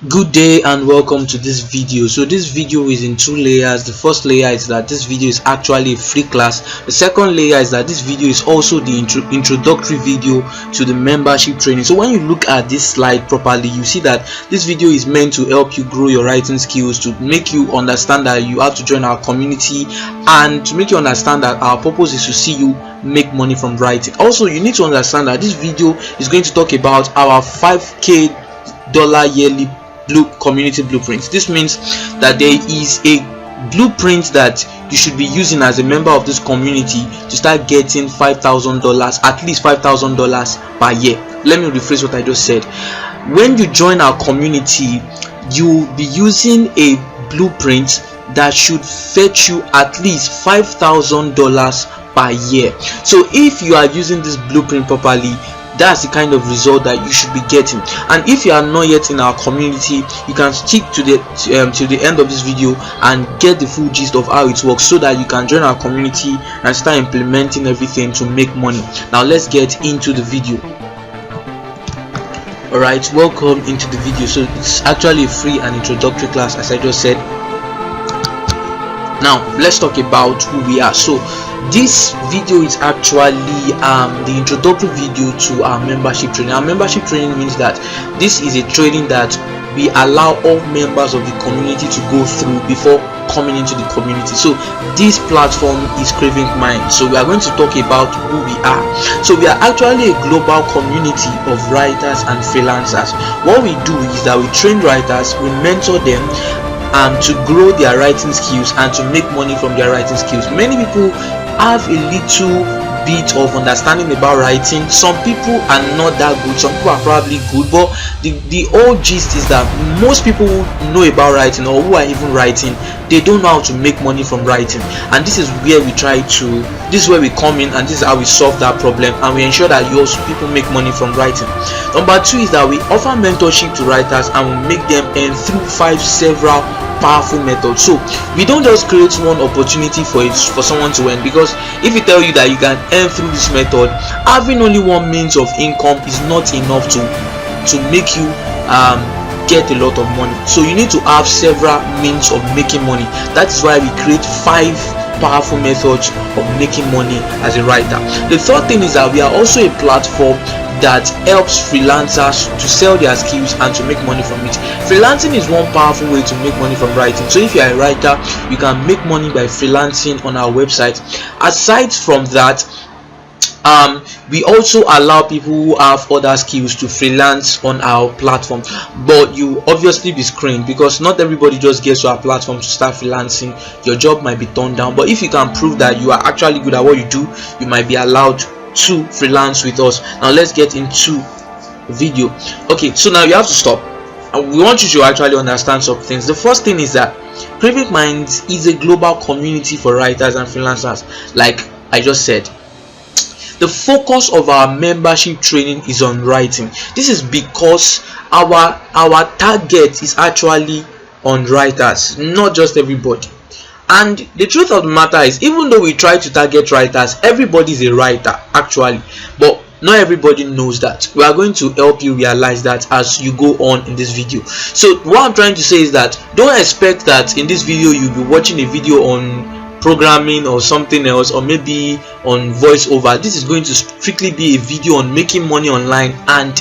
Good day and welcome to this video. So this video is in two layers. The first layer is that this video is actually a free class. The second layer is that this video is also the introductory video to the membership training. So when you look at this slide properly, you see that this video is meant to help you grow your writing skills, to make you understand that you have to join our community, and to make you understand that our purpose is to see you make money from writing. Also, you need to understand that this video is going to talk about our $5K yearly community blueprint. This means that there is a blueprint that you should be using as a member of this community to start getting $5,000, at least $5,000 per year. Let me rephrase what I just said. When you join our community, you'll be using a blueprint that should fetch you at least $5,000 per year. So if you are using this blueprint properly, that's the kind of result that you should be getting. And if you are not yet in our community, you can stick to the end of this video and get the full gist of how it works, so that you can join our community and start implementing everything to make money. Now let's get into the video. Alright, welcome into the video. So it's actually a free and introductory class, as I just said. Now let's talk about who we are. So this video is actually the introductory video to our membership training. Our membership training means that this is a training that we allow all members of the community to go through before coming into the community. So this platform is Cravinkminds. So we are going to talk about who we are. So we are actually a global community of writers and freelancers. What we do is that we train writers, we mentor them to grow their writing skills and to make money from their writing skills. Many people have a little bit of understanding about writing. Some people are not that good, some people are probably good, but the whole gist is that most people who know about writing, or who are even writing, they don't know how to make money from writing. And this is where we this is where we come in, and this is how we solve that problem, and we ensure that people make money from writing. Number two is that we offer mentorship to writers, and we make them earn through several powerful methods. So we don't just create one opportunity for someone to earn, because if we tell you that you can earn through this method, having only one means of income is not enough to make you get a lot of money. So you need to have several means of making money. That is why we create 5 powerful methods of making money as a writer. The third thing is that we are also a platform that helps freelancers to sell their skills and to make money from it. Freelancing is one powerful way to make money from writing. So if you are a writer, you can make money by freelancing on our website. Aside from that, we also allow people who have other skills to freelance on our platform, but you obviously be screened, because not everybody just gets to our platform to start freelancing. Your job might be turned down, but if you can prove that you are actually good at what you do, you might be allowed to freelance with us. Now let's get into video. Okay, so now you have to stop, and we want you to actually understand some things. The first thing is that Cravinkminds is a global community for writers and freelancers. Like I just said, the focus of our membership training is on writing. This is because our target is actually on writers, not just everybody. And the truth of the matter is, even though we try to target writers, everybody is a writer actually, but not everybody knows that. We are going to help you realize that as you go on in this video. So what I'm trying to say is that don't expect that in this video you'll be watching a video on programming or something else, or maybe on voiceover. This is going to strictly be a video on making money online and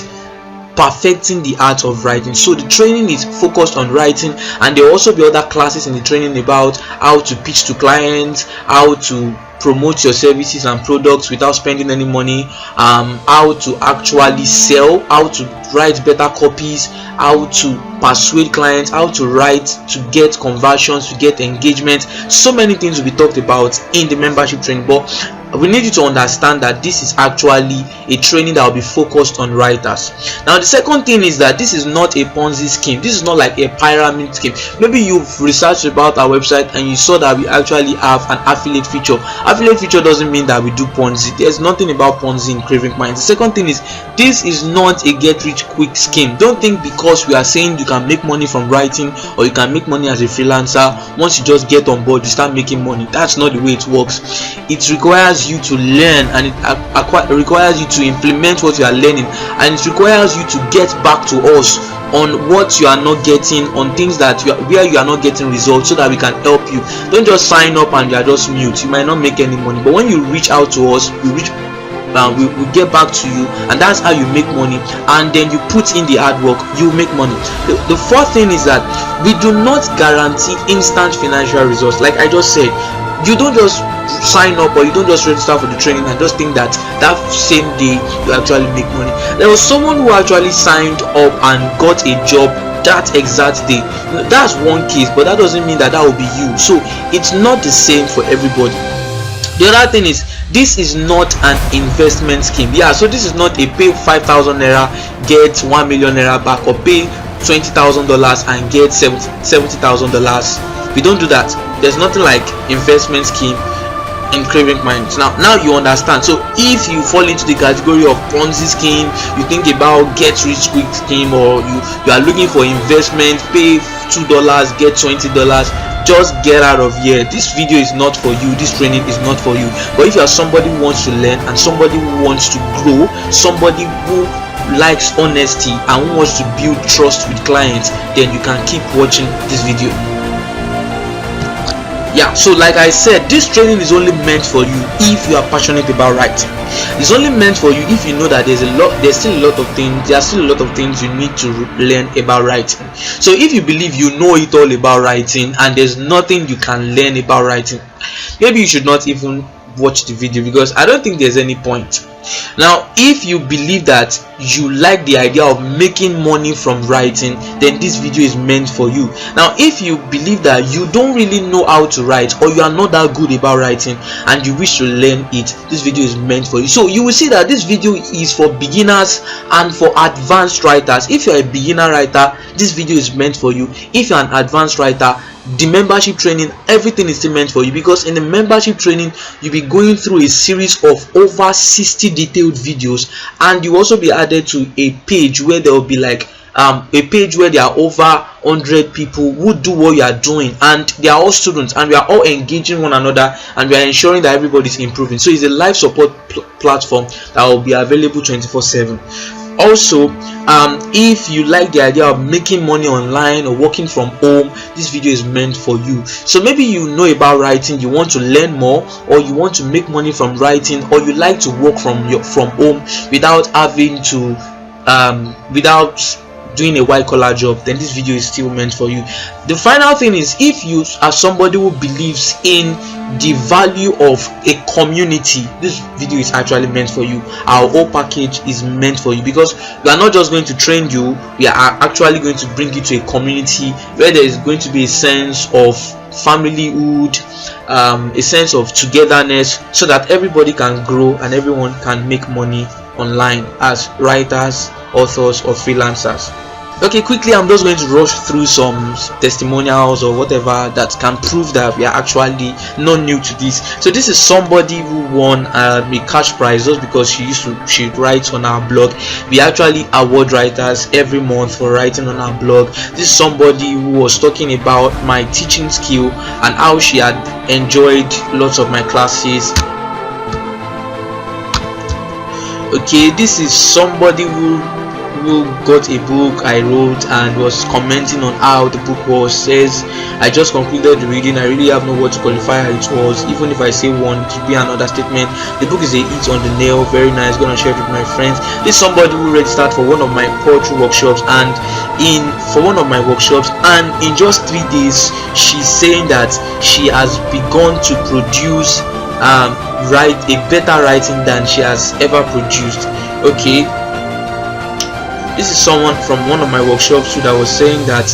perfecting the art of writing. So the training is focused on writing, and there will also be other classes in the training about how to pitch to clients, how to promote your services and products without spending any money, how to actually sell, how to write better copies, how to persuade clients, how to write to get conversions, to get engagement. So many things will be talked about in the membership training, but we need you to understand that this is actually a training that will be focused on writers. Now the second thing is that this is not a Ponzi scheme. This is not like a pyramid scheme. Maybe you've researched about our website and you saw that we actually have an affiliate feature. Affiliate feature doesn't mean that we do Ponzi. There's nothing about Ponzi in Cravinkminds. The second thing is, this is not a get rich quick scheme. Don't think because we are saying you can make money from writing, or you can make money as a freelancer, once you just get on board you start making money. That's not the way it works. It requires you to learn, and it requires you to implement what you are learning, and it requires you to get back to us on what you are not getting, on things that where you are not getting results, so that we can help you. Don't just sign up and you are just mute. You might not make any money, but when you reach out to us, we get back to you, and that's how you make money. And then you put in the hard work, you make money. The fourth thing is that we do not guarantee instant financial results. Like I just said, you don't just sign up or you don't just register for the training and just think that same day you actually make money. There was someone who actually signed up and got a job that exact day. That's one case, but that doesn't mean that will be you. So it's not the same for everybody. The other thing is, this is not an investment scheme. Yeah, so this is not a pay 5,000 naira get 1 million naira back, or pay $20,000 and get $70,000. We don't do that. There's nothing like investment scheme in Cravinkminds. Now you understand. So if you fall into the category of Ponzi scheme, you think about get rich quick scheme, or you are looking for investment, pay $2 get $20, just get out of here. This video is not for you. This training is not for you. But if you are somebody who wants to learn, and somebody who wants to grow, somebody who likes honesty and who wants to build trust with clients, then you can keep watching this video. Yeah, so like I said, this training is only meant for you if you are passionate about writing. It's only meant for you if you know that there are still a lot of things you need to learn about writing. So if you believe you know it all about writing and there's nothing you can learn about writing, maybe you should not even watch the video, because I don't think there's any point. Now, if you believe that you like the idea of making money from writing, then this video is meant for you. Now, if you believe that you don't really know how to write, or you are not that good about writing and you wish to learn it, this video is meant for you. So you will see that this video is for beginners and for advanced writers. If you're a beginner writer, this video is meant for you. If you're an advanced writer, the membership training, everything is still meant for you, because in the membership training you'll be going through a series of over 60 detailed videos, and you also be added to a page where there will be like a page where there are over 100 people who do what you are doing, and they are all students, and we are all engaging one another, and we are ensuring that everybody is improving. So it's a live support platform that will be available 24/7. Also, if you like the idea of making money online or working from home, this video is meant for you. So maybe you know about writing, you want to learn more, or you want to make money from writing, or you like to work from home without having to without doing a white collar job, then this video is still meant for you. The final thing is, if you are somebody who believes in the value of a community, this video is actually meant for you. Our whole package is meant for you, because we are not just going to train you, we are actually going to bring you to a community where there is going to be a sense of familyhood, a sense of togetherness, so that everybody can grow and everyone can make money online as writers, authors, or freelancers. Okay, quickly, I'm just going to rush through some testimonials or whatever that can prove that we are actually not new to this. So this is somebody who won a cash prize just because she writes on our blog. We actually award writers every month for writing on our blog. This is somebody who was talking about my teaching skill and how she had enjoyed lots of my classes. Okay, this is somebody who got a book I wrote and was commenting on how the book was. Says, I just concluded the reading, I really have no word to qualify how it was. Even if I say one, it would be another statement. The book is a hit on the nail, very nice, gonna share it with my friends. This is somebody who registered for one of my poetry workshops, and in just 3 days she's saying that she has begun to produce write a better writing than she has ever produced. Okay, this is someone from one of my workshops too that was saying that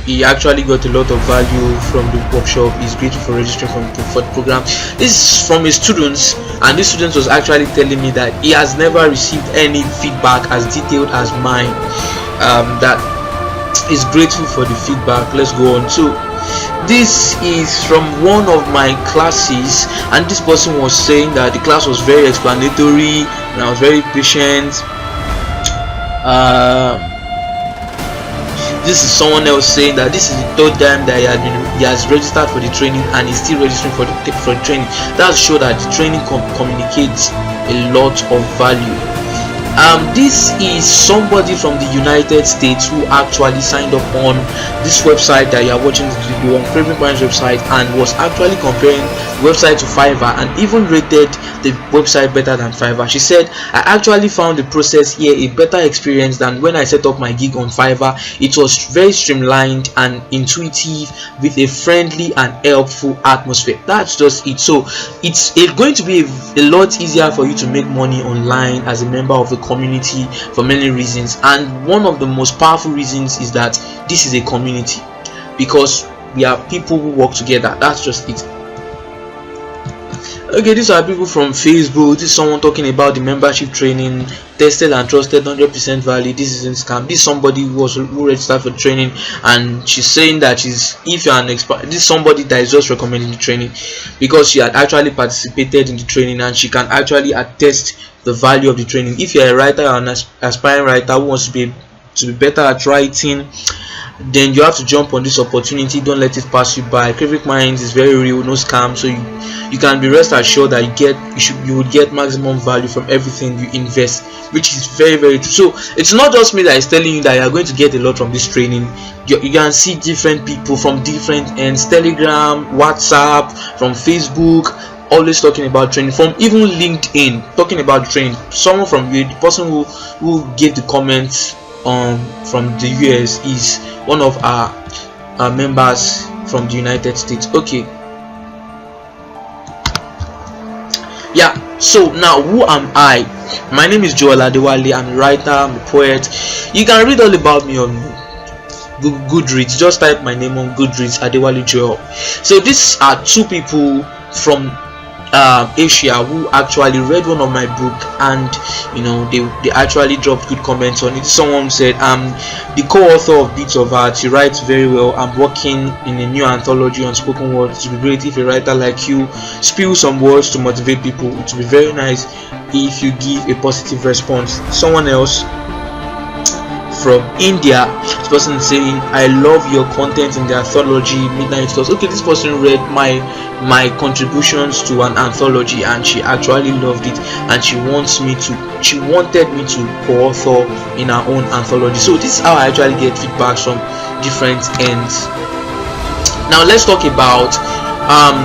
he actually got a lot of value from the workshop. He's grateful for registering for the program. This is from his students, and this student was actually telling me that he has never received any feedback as detailed as mine. That is grateful for the feedback. Let's go on. So this is from one of my classes, and this person was saying that the class was very explanatory and I was very patient. This is someone else saying that this is the third time that he has registered for the training, and he's still registering for the training. That shows that the training communicates a lot of value. This is somebody from the United States who actually signed up on this website that you are watching this video on, Cravinkminds website, and was actually comparing the website to Fiverr and even rated the website better than Fiverr. She said, I actually found the process here a better experience than when I set up my gig on Fiverr. It was very streamlined and intuitive with a friendly and helpful atmosphere. That's just it. So it's going to be a lot easier for you to make money online as a member of the community for many reasons, and one of the most powerful reasons is that this is a community, because we are people who work together. That's just it. Okay, these are people from Facebook. This is someone talking about the membership training, tested and trusted, 100% valid. This isn't scam. This is somebody who registered for training, and she's saying that if you're an expert, this is somebody that is just recommending the training because she had actually participated in the training and she can actually attest the value of the training. If you're a writer or an aspiring writer who wants to be better at writing, then you have to jump on this opportunity. Don't let it pass you by. Cravinkminds is very real, no scam. So you can be rest assured that you would get maximum value from everything you invest, which is very, very true. So it's not just me that is telling you that you are going to get a lot from this training. You can see different people from different ends, Telegram, WhatsApp, from Facebook, always talking about training, from even LinkedIn talking about training. Someone from the person who gave the comments from the US is one of our members from the United States. Okay, yeah. So now, who am I? My name is Joel Adewale. I'm a writer, I'm a poet. You can read all about me on Goodreads. Just type my name on Goodreads, Adewale Joel. So these are two people from Asia who actually read one of my book, and they actually dropped good comments on it. Someone said, I'm the co-author of Bits of Art. He writes very well. I'm working in a new anthology on spoken words. It would be great if a writer like you spill some words to motivate people. It would be very nice if you give a positive response. Someone else from India, this person saying, I love your content in the anthology Midnight Thoughts. Okay, this person read my contributions to an anthology and she actually loved it, and she wanted me to co-author in her own anthology. So this is how I actually get feedbacks from different ends. Now let's talk about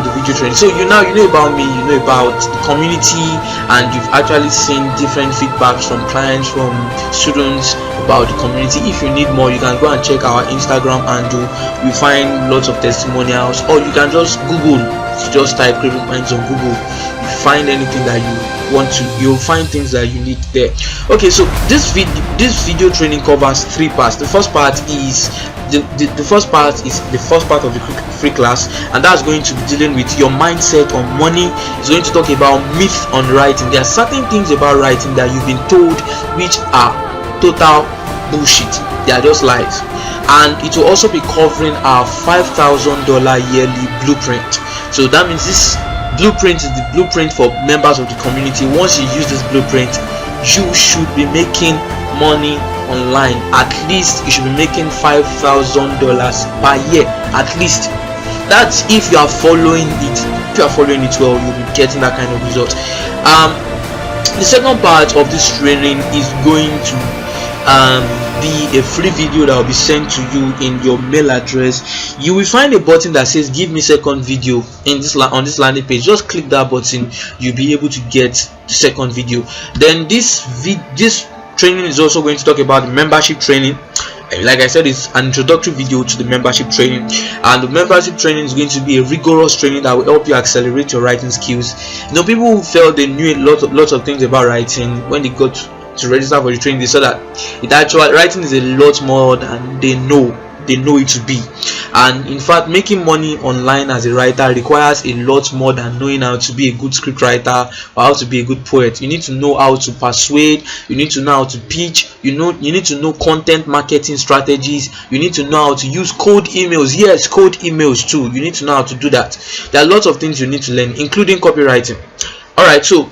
the video training. So you know about me, you know about the community, and you've actually seen different feedbacks from clients, from students about the community. If you need more, you can go and check our Instagram handle. You find lots of testimonials, or you can just just type Cravinkminds on Google. You find anything that you want to, you'll find things that you need there. Okay, so this video training covers 3 parts. The first part is the first part of the free class, and that's going to be dealing with your mindset on money. It's going to talk about myths on writing. There are certain things about writing that you've been told which are total bullshit. They are just lies. And it will also be covering our $5,000 yearly blueprint. So that means this blueprint is the blueprint for members of the community. Once you use this blueprint, you should be making money online. At least you should be making $5,000 per year, at least. That's if you are following it. If you are following it well, you'll be getting that kind of result. The second part of this training is going to be a free video that will be sent to you in your mail address. You will find a button that says give me second video on this landing page. Just click that button, you'll be able to get the second video. Then this training is also going to talk about the membership training. Like I said, it's an introductory video to the membership training, and the membership training is going to be a rigorous training that will help you accelerate your writing skills. People who felt they knew lots of things about writing, when they got to register for the training, they saw that writing is a lot more than they know it to be. And in fact, making money online as a writer requires a lot more than knowing how to be a good script writer or how to be a good poet. You need to know how to persuade, you need to know how to pitch, you need to know content marketing strategies, you need to know how to use cold emails. Yes, cold emails too. You need to know how to do that. There are lots of things you need to learn, including copywriting. Alright, so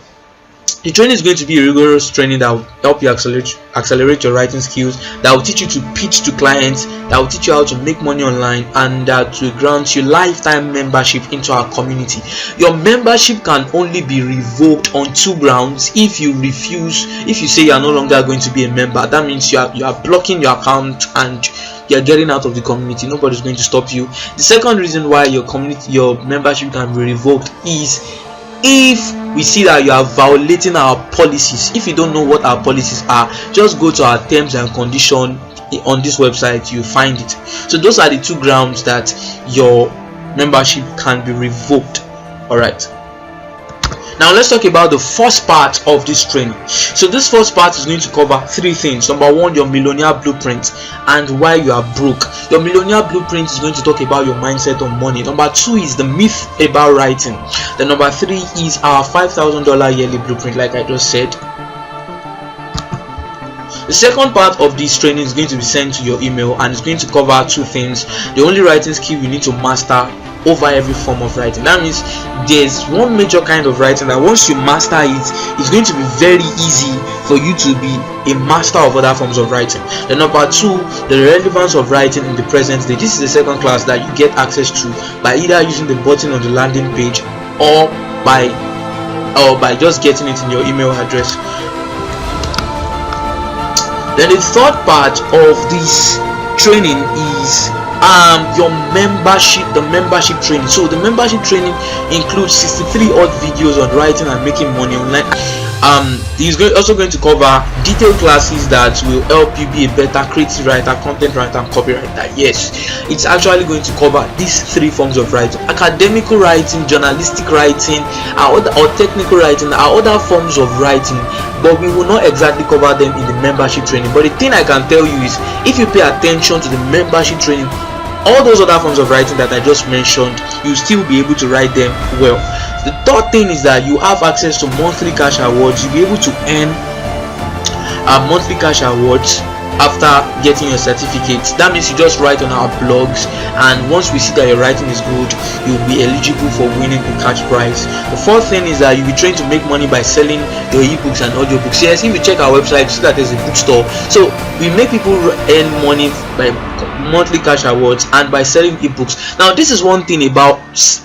The training is going to be a rigorous training that will help you accelerate your writing skills, that will teach you to pitch to clients, that will teach you how to make money online, and that will grant you lifetime membership into our community. Your membership can only be revoked on 2 grounds. If you say you are no longer going to be a member, that means you are blocking your account and you're getting out of the community. Nobody's going to stop you. The second reason why your membership can be revoked is if we see that you are violating our policies. If you don't know what our policies are, just go to our terms and condition on this website, you find it. So those are the 2 grounds that your membership can be revoked. All right, now let's talk about the first part of this training. So this first part is going to cover 3 things. Number 1, your millionaire blueprint and why you are broke. Your millionaire blueprint is going to talk about your mindset on money. Number 2 is the myth about writing. Then number 3 is our $5,000 yearly blueprint, like I just said. The second part of this training is going to be sent to your email, and it's going to cover 2 things. The only writing skill you need to master over every form of writing. That means there's one major kind of writing that once you master it, it's going to be very easy for you to be a master of other forms of writing. Then number 2, the relevance of writing in the present day. This is the second class that you get access to by either using the button on the landing page or by just getting it in your email address. Then the third part of this training is the membership training. So the membership training includes 63 odd videos on writing and making money online. He's also going to cover detailed classes that will help you be a better creative writer, content writer, and copywriter. Yes, it's actually going to cover these 3 forms of writing: academical writing, journalistic writing, or technical writing, are other forms of writing, but we will not exactly cover them in the membership training. But the thing I can tell you is, if you pay attention to the membership training, all those other forms of writing that I just mentioned, you'll still be able to write them well. The third thing is that you have access to monthly cash awards. You'll be able to earn monthly cash awards after getting your certificate. That means you just write on our blogs, and once we see that your writing is good, you'll be eligible for winning a cash prize. The fourth thing is that you'll be trained to make money by selling your ebooks and audiobooks. Yes, if you check our website, you see that there's a bookstore. So we make people earn money by monthly cash awards and by selling ebooks. Now this is one thing about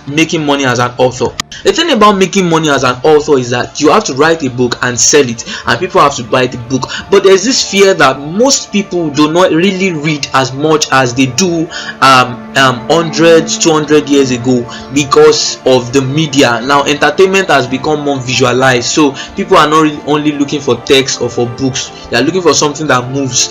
making money as an author. The thing about making money as an author is that you have to write a book and sell it, and people have to buy the book. But there's this fear that most people do not really read as much as they do 100, 200 years ago because of the media. Now entertainment has become more visualized, so people are not really only looking for text or for books. They are looking for something that moves.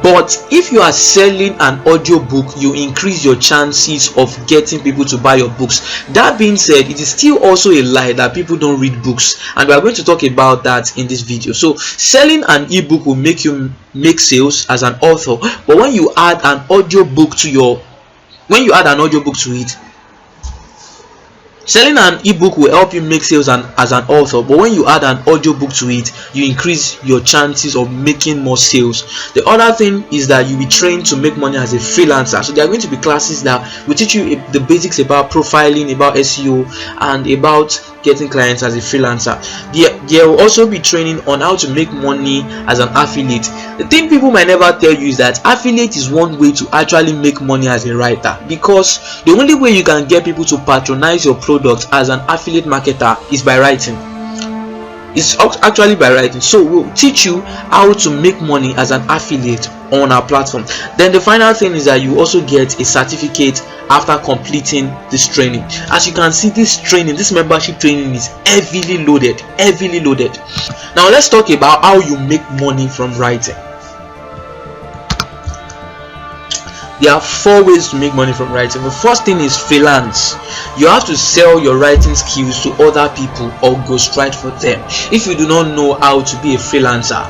But if you are selling an audiobook, you increase your chances of getting people to buy your books. That being said, it is still also a lie that people don't read books, and we are going to talk about that in this video. So selling an ebook will make you make sales as an author, but when you add an audiobook to it, selling an ebook will help you make sales as an author, but when you add an audiobook to it, you increase your chances of making more sales. The other thing is that you'll be trained to make money as a freelancer. So there are going to be classes that will teach you the basics about profiling, about SEO, and about getting clients as a freelancer. There will also be training on how to make money as an affiliate. The thing people might never tell you is that affiliate is one way to actually make money as a writer, because the only way you can get people to patronize your product as an affiliate marketer is by writing. It's actually by writing. So we'll teach you how to make money as an affiliate on our platform. Then the final thing is that you also get a certificate after completing this training. As you can see, this membership training is heavily loaded. Now let's talk about how you make money from writing. There are 4 ways to make money from writing. The first thing is freelance. You have to sell your writing skills to other people or ghostwrite for them. If you do not know how to be a freelancer,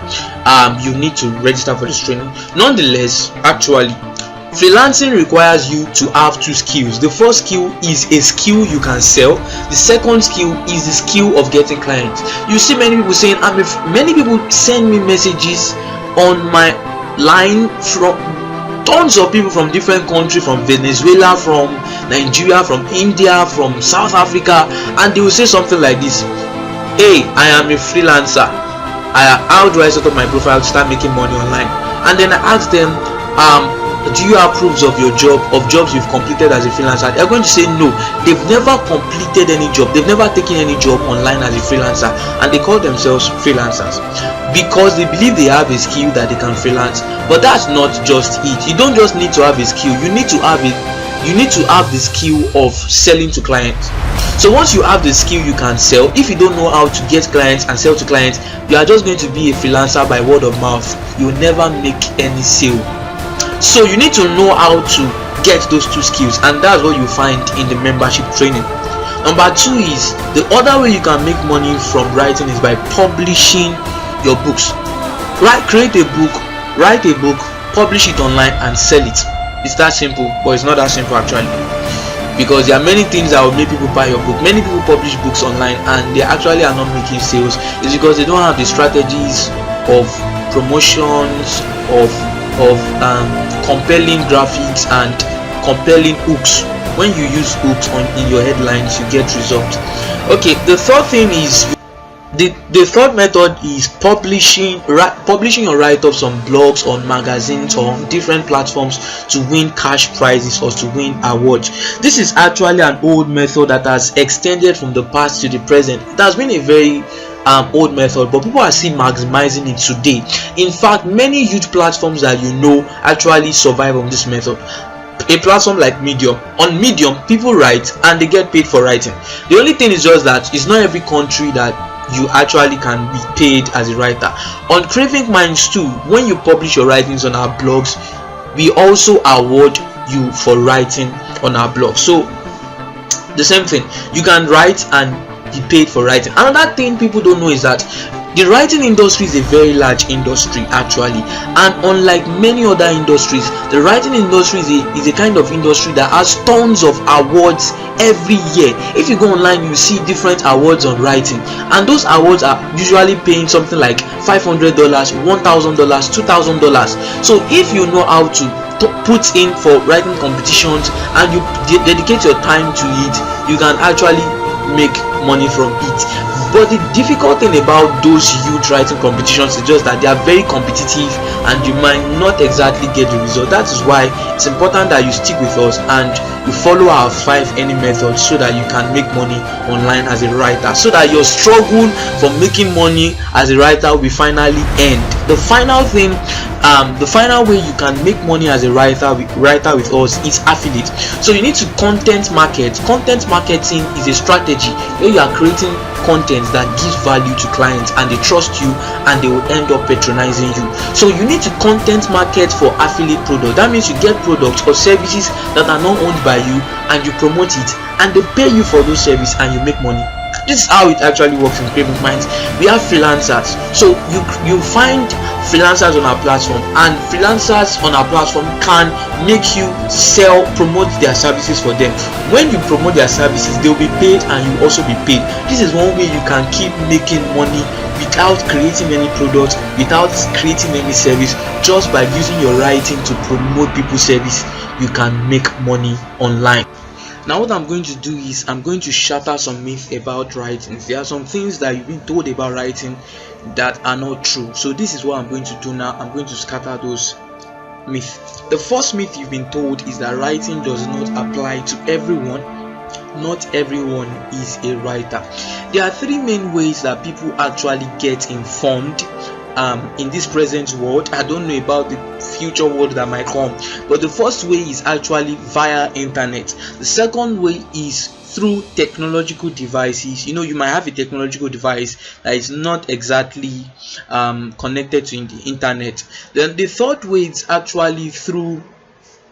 you need to register for this training. Nonetheless, actually, freelancing requires you to have 2 skills. The first skill is a skill you can sell. The second skill is the skill of getting clients. You see many people saying, many people send me messages on my line from tons of people from different countries, from Venezuela, from Nigeria, from India, from South Africa, and they will say something like this: hey, I am a freelancer, how do I set up my profile to start making money online? And then I ask them, do you have proofs of your jobs you've completed as a freelancer? They're going to say no, they've never completed any job, they've never taken any job online as a freelancer, and they call themselves freelancers because they believe they have a skill that they can freelance. But that's not just it. You don't just need to have a skill, you need to have the skill of selling to clients. So once you have the skill, you can sell. If you don't know how to get clients and sell to clients, you are just going to be a freelancer by word of mouth. You will never make any sale. So you need to know how to get those two skills, and that's what you find in the membership training. Number 2 is the other way you can make money from writing is by publishing your books. Create a book, write a book, publish it online and sell it. It's that simple, but it's not that simple actually, because there are many things that will make people buy your book. Many people publish books online and they actually are not making sales. It's because they don't have the strategies of promotions, of compelling graphics and compelling hooks. When you use hooks in your headlines, you get results. Okay, the third thing is the third method is publishing your write-ups on blogs, on magazines, or on different platforms to win cash prizes or to win awards. This is actually an old method that has extended from the past to the present. It has been a very old method, but people are still maximizing it today. In fact, many huge platforms that you know actually survive on this method. A platform like Medium. On Medium, people write and they get paid for writing. The only thing is just that it's not every country that you actually can be paid as a writer. On Cravinkminds too, when you publish your writings on our blogs, we also award you for writing on our blog. So the same thing, you can write and be paid for writing. Another thing people don't know is that the writing industry is a very large industry actually, and unlike many other industries, the writing industry is a kind of industry that has tons of awards every year. If you go online, you see different awards on writing, and those awards are usually paying something like $500, $1,000, $2,000. So if you know how to put in for writing competitions and you dedicate your time to it, you can actually make money from it. But the difficult thing about those huge writing competitions is just that they are very competitive and you might not exactly get the result. That is why it's important that you stick with us and you follow our 5 earning methods so that you can make money online as a writer, so that your struggle for making money as a writer will finally end. The final thing, the final way you can make money as a writer with us is affiliate. So you need to content market. Content marketing is a strategy where you are creating content that gives value to clients and they trust you and they will end up patronizing you. So you need to content market for affiliate product. That means you get products or services that are not owned by you and you promote it and they pay you for those services and you make money. This is how it actually works in Cravinkminds. We have freelancers, so you find freelancers on our platform, and freelancers on our platform can make you promote their services for them. When you promote their services, they'll be paid and you also be paid. This is one way you can keep making money without creating any product, without creating any service. Just by using your writing to promote people's service, you can make money online. Now what I'm going to do is I'm going to shatter some myths about writing. There are some things that you've been told about writing that are not true. So this is what I'm going to do now. I'm going to scatter those myths. The first myth you've been told is that writing does not apply to everyone. Not everyone is a writer. There are 3 main ways that people actually get informed in this present world. I don't know about the future world that might come, but the first way is actually via internet. The second way is through technological devices. You might have a technological device that is not exactly connected to the internet. Then the third way is actually through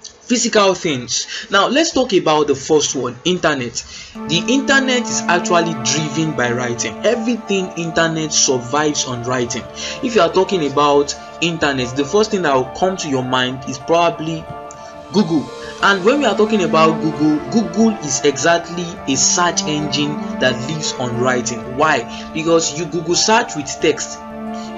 physical things. Now let's talk about the first one, internet. The internet is actually driven by writing. Everything internet survives on writing. If you are talking about internet, the first thing that will come to your mind is probably Google. And when we are talking about Google is exactly a search engine that lives on writing. Why? Because you Google search with text.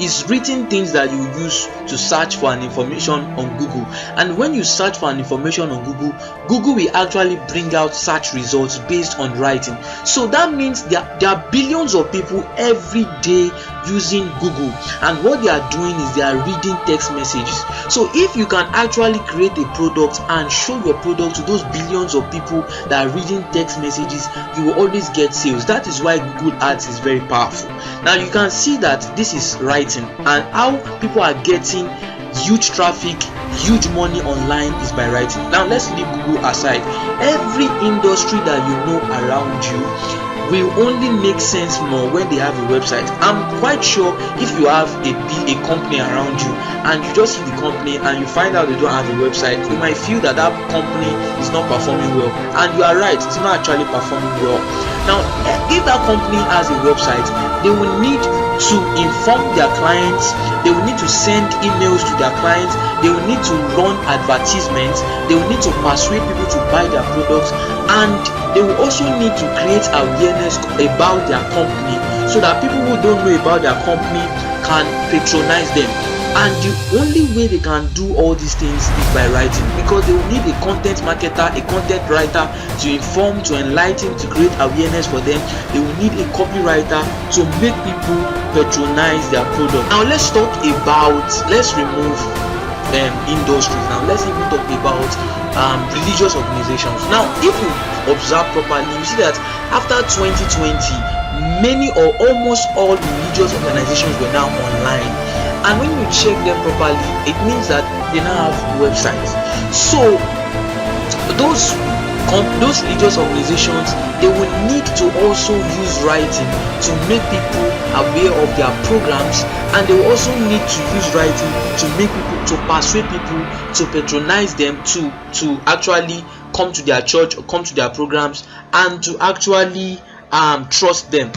is written things that you use to search for an information on Google. And when you search for an information on Google will actually bring out search results based on writing. So that means there are billions of people every day using Google, and what they are doing is they are reading text messages. So if you can actually create a product and show your product to those billions of people that are reading text messages, you will always get sales. That is why Google Ads is very powerful. Now you can see that this is writing, and how people are getting huge traffic, huge money online is by writing. Now let's leave Google aside. Every industry that you know around you will only make sense more when they have a website. I'm quite sure if you have a company around you and you just see the company and you find out they don't have a website, you might feel that that company is not performing well, and you are right, it's not actually performing well. Now if that company has a website, they will need to inform their clients, they will need to send emails to their clients, they will need to run advertisements, they will need to persuade people to buy their products, and they will also need to create awareness about their company so that people who don't know about their company can patronize them. And the only way they can do all these things is by writing, because they will need a content marketer, a content writer to inform, to enlighten, to create awareness for them. They will need a copywriter to make people patronize their product. Now let's remove industries. Now let's even talk about religious organizations. Now if you observe properly, you see that after 2020, many or almost all religious organizations were now online, and when you check them properly, it means that they now have websites. So those religious organizations, they will need to also use writing to make people aware of their programs, and they will also need to use writing to make people, to persuade people, to patronize them, to actually come to their church or come to their programs, and to actually trust them.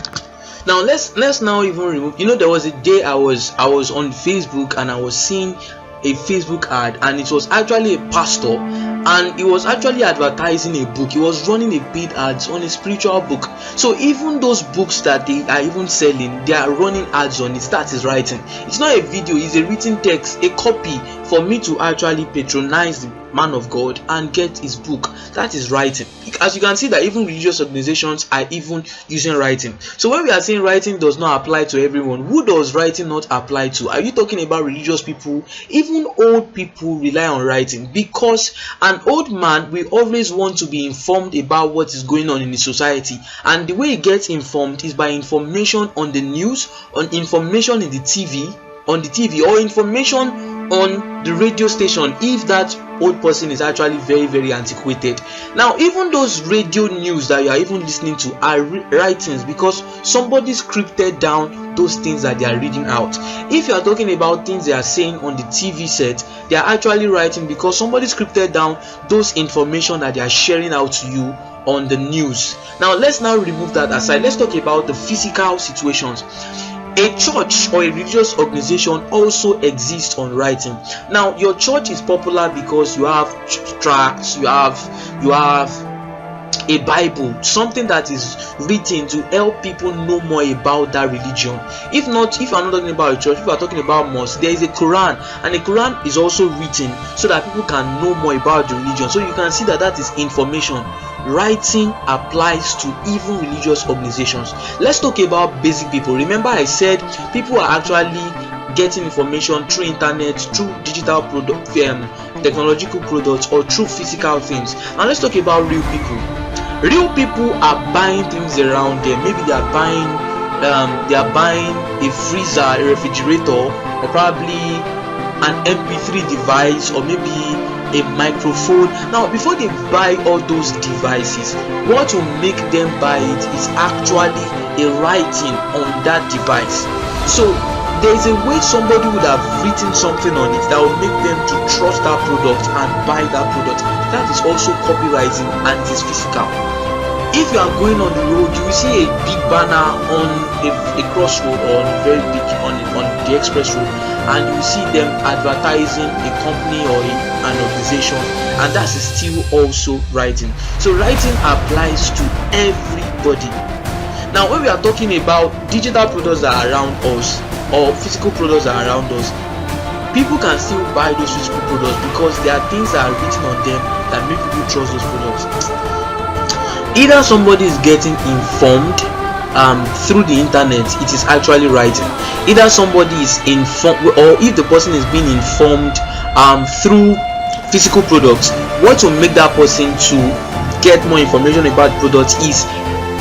Now let's now even remove, there was a day I was on Facebook and I was seeing a Facebook ad, and it was actually a pastor, and he was actually advertising a book. He was running a paid ads on a spiritual book. So even those books that they are even selling, they are running ads on it. That is writing. It's not a video, it's a written text, a copy for me to actually patronize the man of God and get his book. That is writing. As you can see that even religious organizations are even using writing. So when we are saying writing does not apply to everyone, who does writing not apply to? Are you talking about religious people? Even old people rely on writing, because an old man will always want to be informed about what is going on in the society, and the way he gets informed is by information on the news, on information in the TV, or information on the radio station, if that old person is actually very, very antiquated. Now even those radio news that you are even listening to are writings, because somebody scripted down those things that they are reading out. If you are talking about things they are saying on the TV set, they are actually writing, because somebody scripted down those information that they are sharing out to you on the news. Now let's now remove that aside. Let's talk about the physical situations. A church or a religious organization also exists on writing. Now your church is popular because you have tracts, you have a Bible, something that is written to help people know more about that religion. If you are not talking about a church, if you are talking about mosque, there is a Quran, and the Quran is also written so that people can know more about the religion. So you can see that is information. Writing applies to even religious organizations. Let's talk about basic people. Remember I said people are actually getting information through internet, through digital product, technological products, or through physical things. Now let's talk about real people. Real people are buying things around them. Maybe they are buying a freezer, a refrigerator, or probably an MP3 device, or maybe a microphone. Now before they buy all those devices, what will make them buy it is actually a writing on that device. So there is a way somebody would have written something on it that will make them to trust that product and buy that product. That is also copywriting, and it is physical. If you are going on the road, you will see a big banner on a crossroad, or very big on the express road, and you will see them advertising a company or an organization, and that is still also writing. So writing applies to everybody. Now when we are talking about digital products that are around us, or physical products are around us, people can still buy those physical products because there are things that are written on them that make people trust those products. Either somebody is getting informed through the internet, it is actually writing. Either somebody is informed, or if the person is being informed through physical products, what will make that person to get more information about products is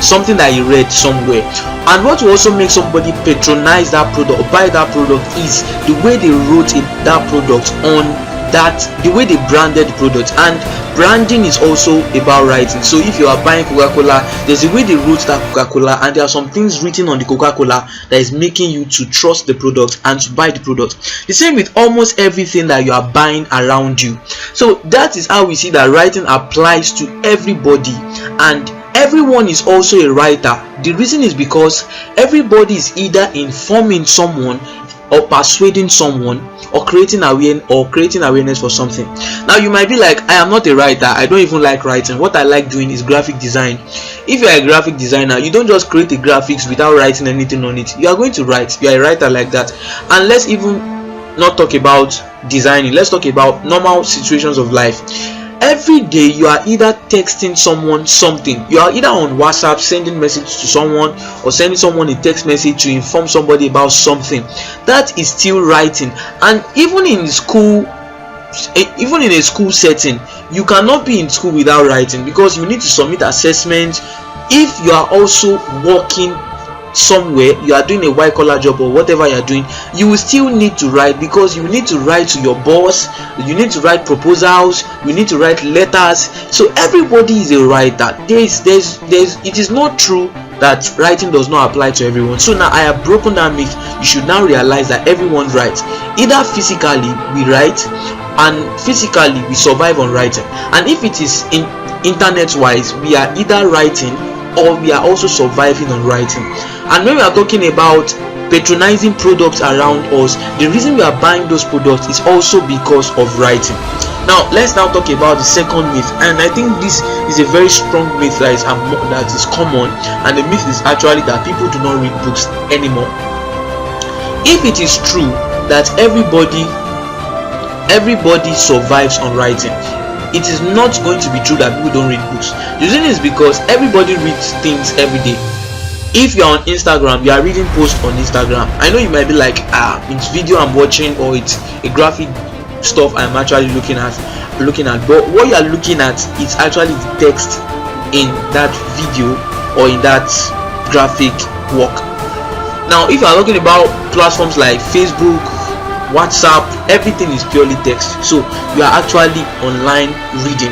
something that he read somewhere. And what will also make somebody patronize that product or buy that product is the way they wrote that product on that, the way they branded the product. And branding is also about writing. So if you are buying Coca-Cola, there's a way they wrote that Coca-Cola, and there are some things written on the Coca-Cola that is making you to trust the product and to buy the product. The same with almost everything that you are buying around you. So that is how we see that writing applies to everybody, and everyone is also a writer. The reason is because everybody is either informing someone or persuading someone or creating awareness for something. Now you might be like, I am not a writer, I don't even like writing. What I like doing is graphic design. If you are a graphic designer, you don't just create the graphics without writing anything on it. You are going to write. You are a writer like that. And let's even not talk about designing, let's talk about normal situations of life. Every day you are either texting someone something. You are either on WhatsApp sending message to someone or sending someone a text message to inform somebody about something. That is still writing. And even in school, even in a school setting, you cannot be in school without writing, because you need to submit assessments. If you are also working somewhere, you are doing a white collar job or whatever you are doing, you will still need to write, because you need to write to your boss, you need to write proposals, you need to write letters. So everybody is a writer. It is not true that writing does not apply to everyone. So now I have broken that myth. You should now realize that everyone writes. Either physically we write, and physically we survive on writing. And if it is in internet wise, we are either writing or we are also surviving on writing. And when we are talking about patronizing products around us, the reason we are buying those products is also because of writing. Now let's now talk about the second myth, and I think this is a very strong myth that is common, and the myth is actually that people do not read books anymore. If it is true that everybody survives on writing, it is not going to be true that people don't read books. The reason is because everybody reads things every day. If you're on Instagram, you are reading posts on Instagram. I know you might be like, it's video I'm watching, or it's a graphic stuff I'm actually looking at, but what you are looking at is actually the text in that video or in that graphic work. Now if you are talking about platforms like Facebook, WhatsApp, everything is purely text. So you are actually online reading,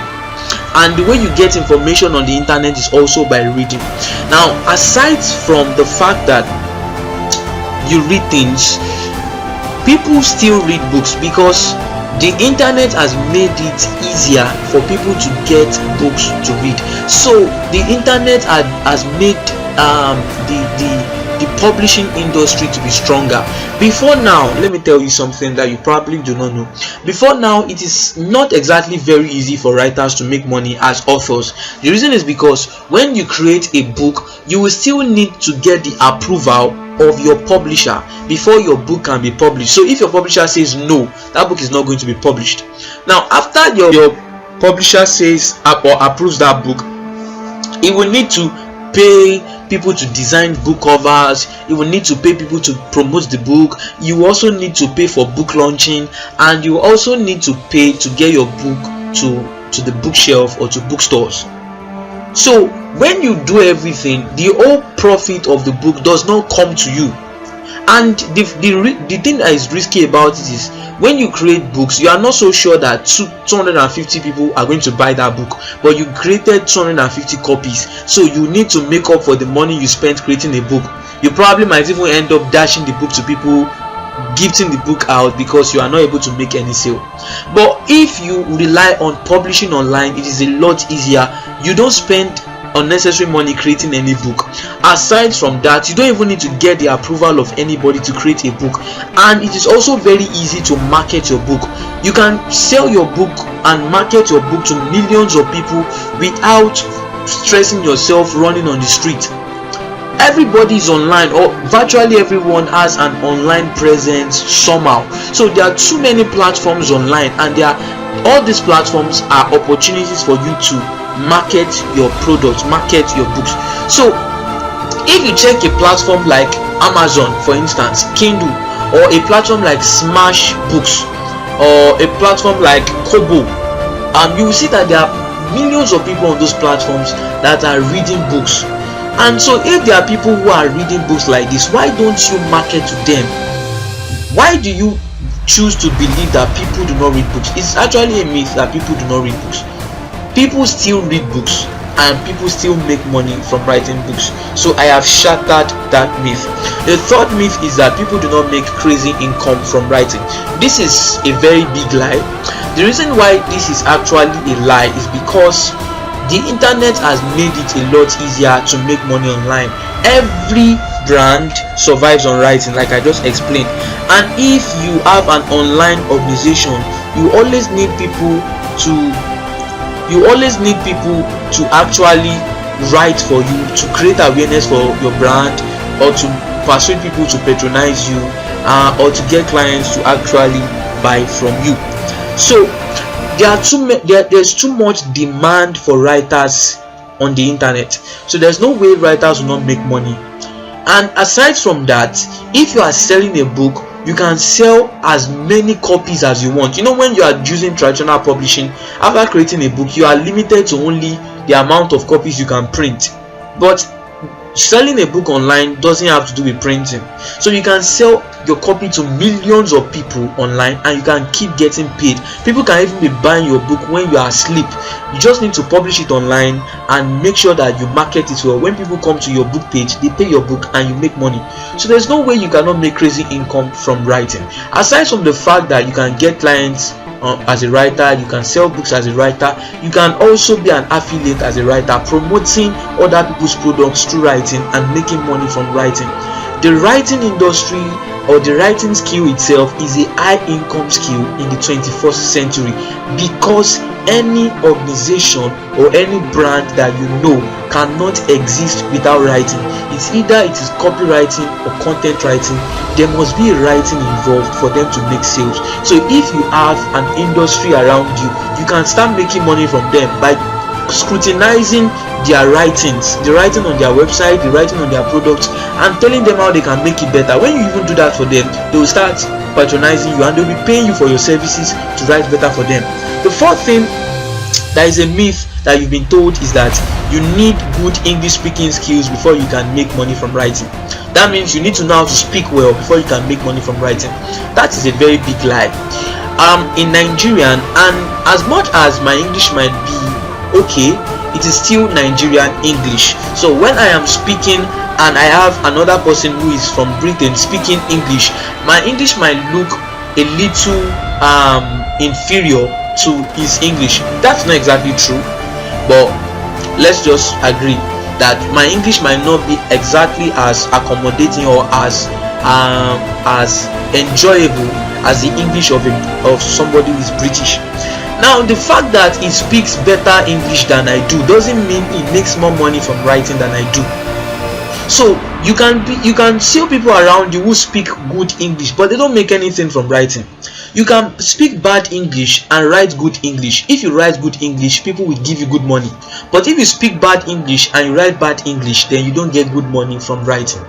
and the way you get information on the internet is also by reading. Now aside from the fact that you read things, people still read books because the internet has made it easier for people to get books to read. So the internet has made the publishing industry to be stronger. Before now, let me tell you something that you probably do not know. Before now, it is not exactly very easy for writers to make money as authors. The reason is because when you create a book, you will still need to get the approval of your publisher before your book can be published. So if your publisher says no, that book is not going to be published. Now after your publisher says or approves that book, it will need to pay people to design book covers, you will need to pay people to promote the book, you also need to pay for book launching, and you also need to pay to get your book to the bookshelf or to bookstores. So when you do everything, the whole profit of the book does not come to you. And the thing that is risky about it is when you create books, you are not so sure that 250 people are going to buy that book, but you created 250 copies, so you need to make up for the money you spent creating a book. You probably might even end up dashing the book to people, gifting the book out, because you are not able to make any sale. But if you rely on publishing online, it is a lot easier. You don't spend unnecessary money creating any book. Aside from that, you don't even need to get the approval of anybody to create a book, and it is also very easy to market your book. You can sell your book and market your book to millions of people without stressing yourself running on the street. everybody is online, or virtually everyone has an online presence somehow. So there are too many platforms online, and all these platforms are opportunities for you to market your products, market your books. So if you check a platform like Amazon, for instance, Kindle, or a platform like Smash Books, or a platform like Kobo, you will see that there are millions of people on those platforms that are reading books. And so if there are people who are reading books like this, why don't you market to them? Why do you choose to believe that people do not read books? It's actually a myth that people do not read books. People still read books, and people still make money from writing books. So I have shattered that myth. The third myth is that people do not make crazy income from writing. This is a very big lie. The reason why this is actually a lie is because the internet has made it a lot easier to make money online. Every brand survives on writing, like I just explained. And if you have an online organization, you always need people to actually write for you, to create awareness for your brand, or to persuade people to patronize you, or to get clients to actually buy from you. So there's too much demand for writers on the internet, so there's no way writers will not make money. And aside from that, if you are selling a book, you can sell as many copies as you want. When you are using traditional publishing, after creating a book, you are limited to only the amount of copies you can print. But selling a book online doesn't have to do with printing, so you can sell your copy to millions of people online, and you can keep getting paid. People can even be buying your book when you are asleep. You just need to publish it online and make sure that you market it well. When people come to your book page, they pay your book and you make money. So there's no way you cannot make crazy income from writing. Aside from the fact that you can get clients as a writer, you can sell books as a writer, you can also be an affiliate as a writer, promoting other people's products through writing and making money from writing. The writing industry, or the writing skill itself, is a high income skill in the 21st century, because any organization or any brand that cannot exist without writing. It's either it is copywriting or content writing. There must be a writing involved for them to make sales. So if you have an industry around you, you can start making money from them by scrutinizing their writings, the writing on their website, the writing on their products, and telling them how they can make it better. When you even do that for them, they will start patronizing you, and they'll be paying you for your services to write better for them. The fourth thing that is a myth that you've been told is that you need good English speaking skills before you can make money from writing. That means you need to know how to speak well before you can make money from writing. That is a very big lie. In Nigerian, and as much as my English might be okay, it is still Nigerian English. So when I am speaking and I have another person who is from Britain speaking English, my English might look a little inferior to his English. That's not exactly true, but let's just agree that my English might not be exactly as accommodating or as enjoyable as the English of somebody who is British. Now, the fact that he speaks better English than I do doesn't mean he makes more money from writing than I do. So you can see people around you who speak good English, but they don't make anything from writing. You can speak bad English and write good English. If you write good English, people will give you good money. But if you speak bad English and you write bad English, then you don't get good money from writing.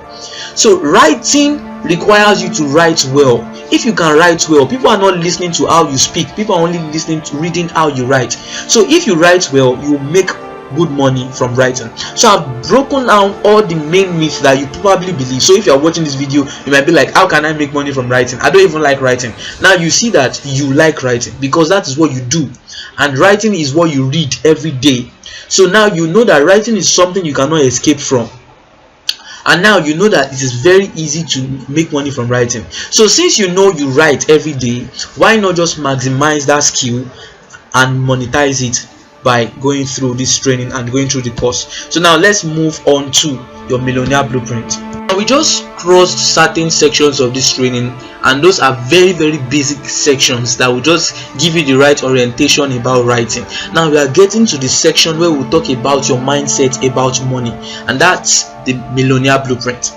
So writing requires you to write well. If you can write well, people are not listening to how you speak. People are only listening to reading how you write. So if you write well, you make good money from writing. So I've broken down all the main myths that you probably believe. So if you're watching this video, you might be like, how can I make money from writing? I don't even like writing. Now you see that you like writing because that is what you do, and writing is what you read every day. So now you know that writing is something you cannot escape from, and now you know that it is very easy to make money from writing. So since you know you write every day, why not just maximize that skill and monetize it by going through this training and going through the course? So now let's move on to your millionaire blueprint. we just crossed certain sections of this training, and those are very, very basic sections that will just give you the right orientation about writing. Now we are getting to the section where we'll talk about your mindset about money, and that's the millionaire blueprint.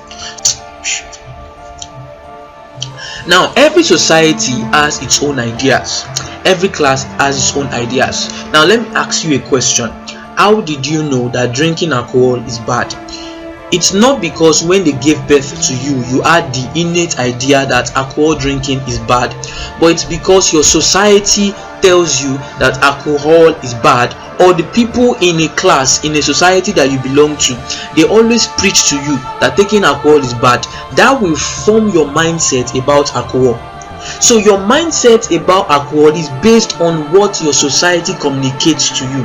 Now every society has its own ideas, every class has its own ideas. Now let me ask you a question. How did you know that drinking alcohol is bad? It's not because when they gave birth to you, you had the innate idea that alcohol drinking is bad, but it's because your society tells you that alcohol is bad, or the people in a class, in a society that you belong to, they always preach to you that taking alcohol is bad. That will form your mindset about alcohol. So your mindset about alcohol is based on what your society communicates to you.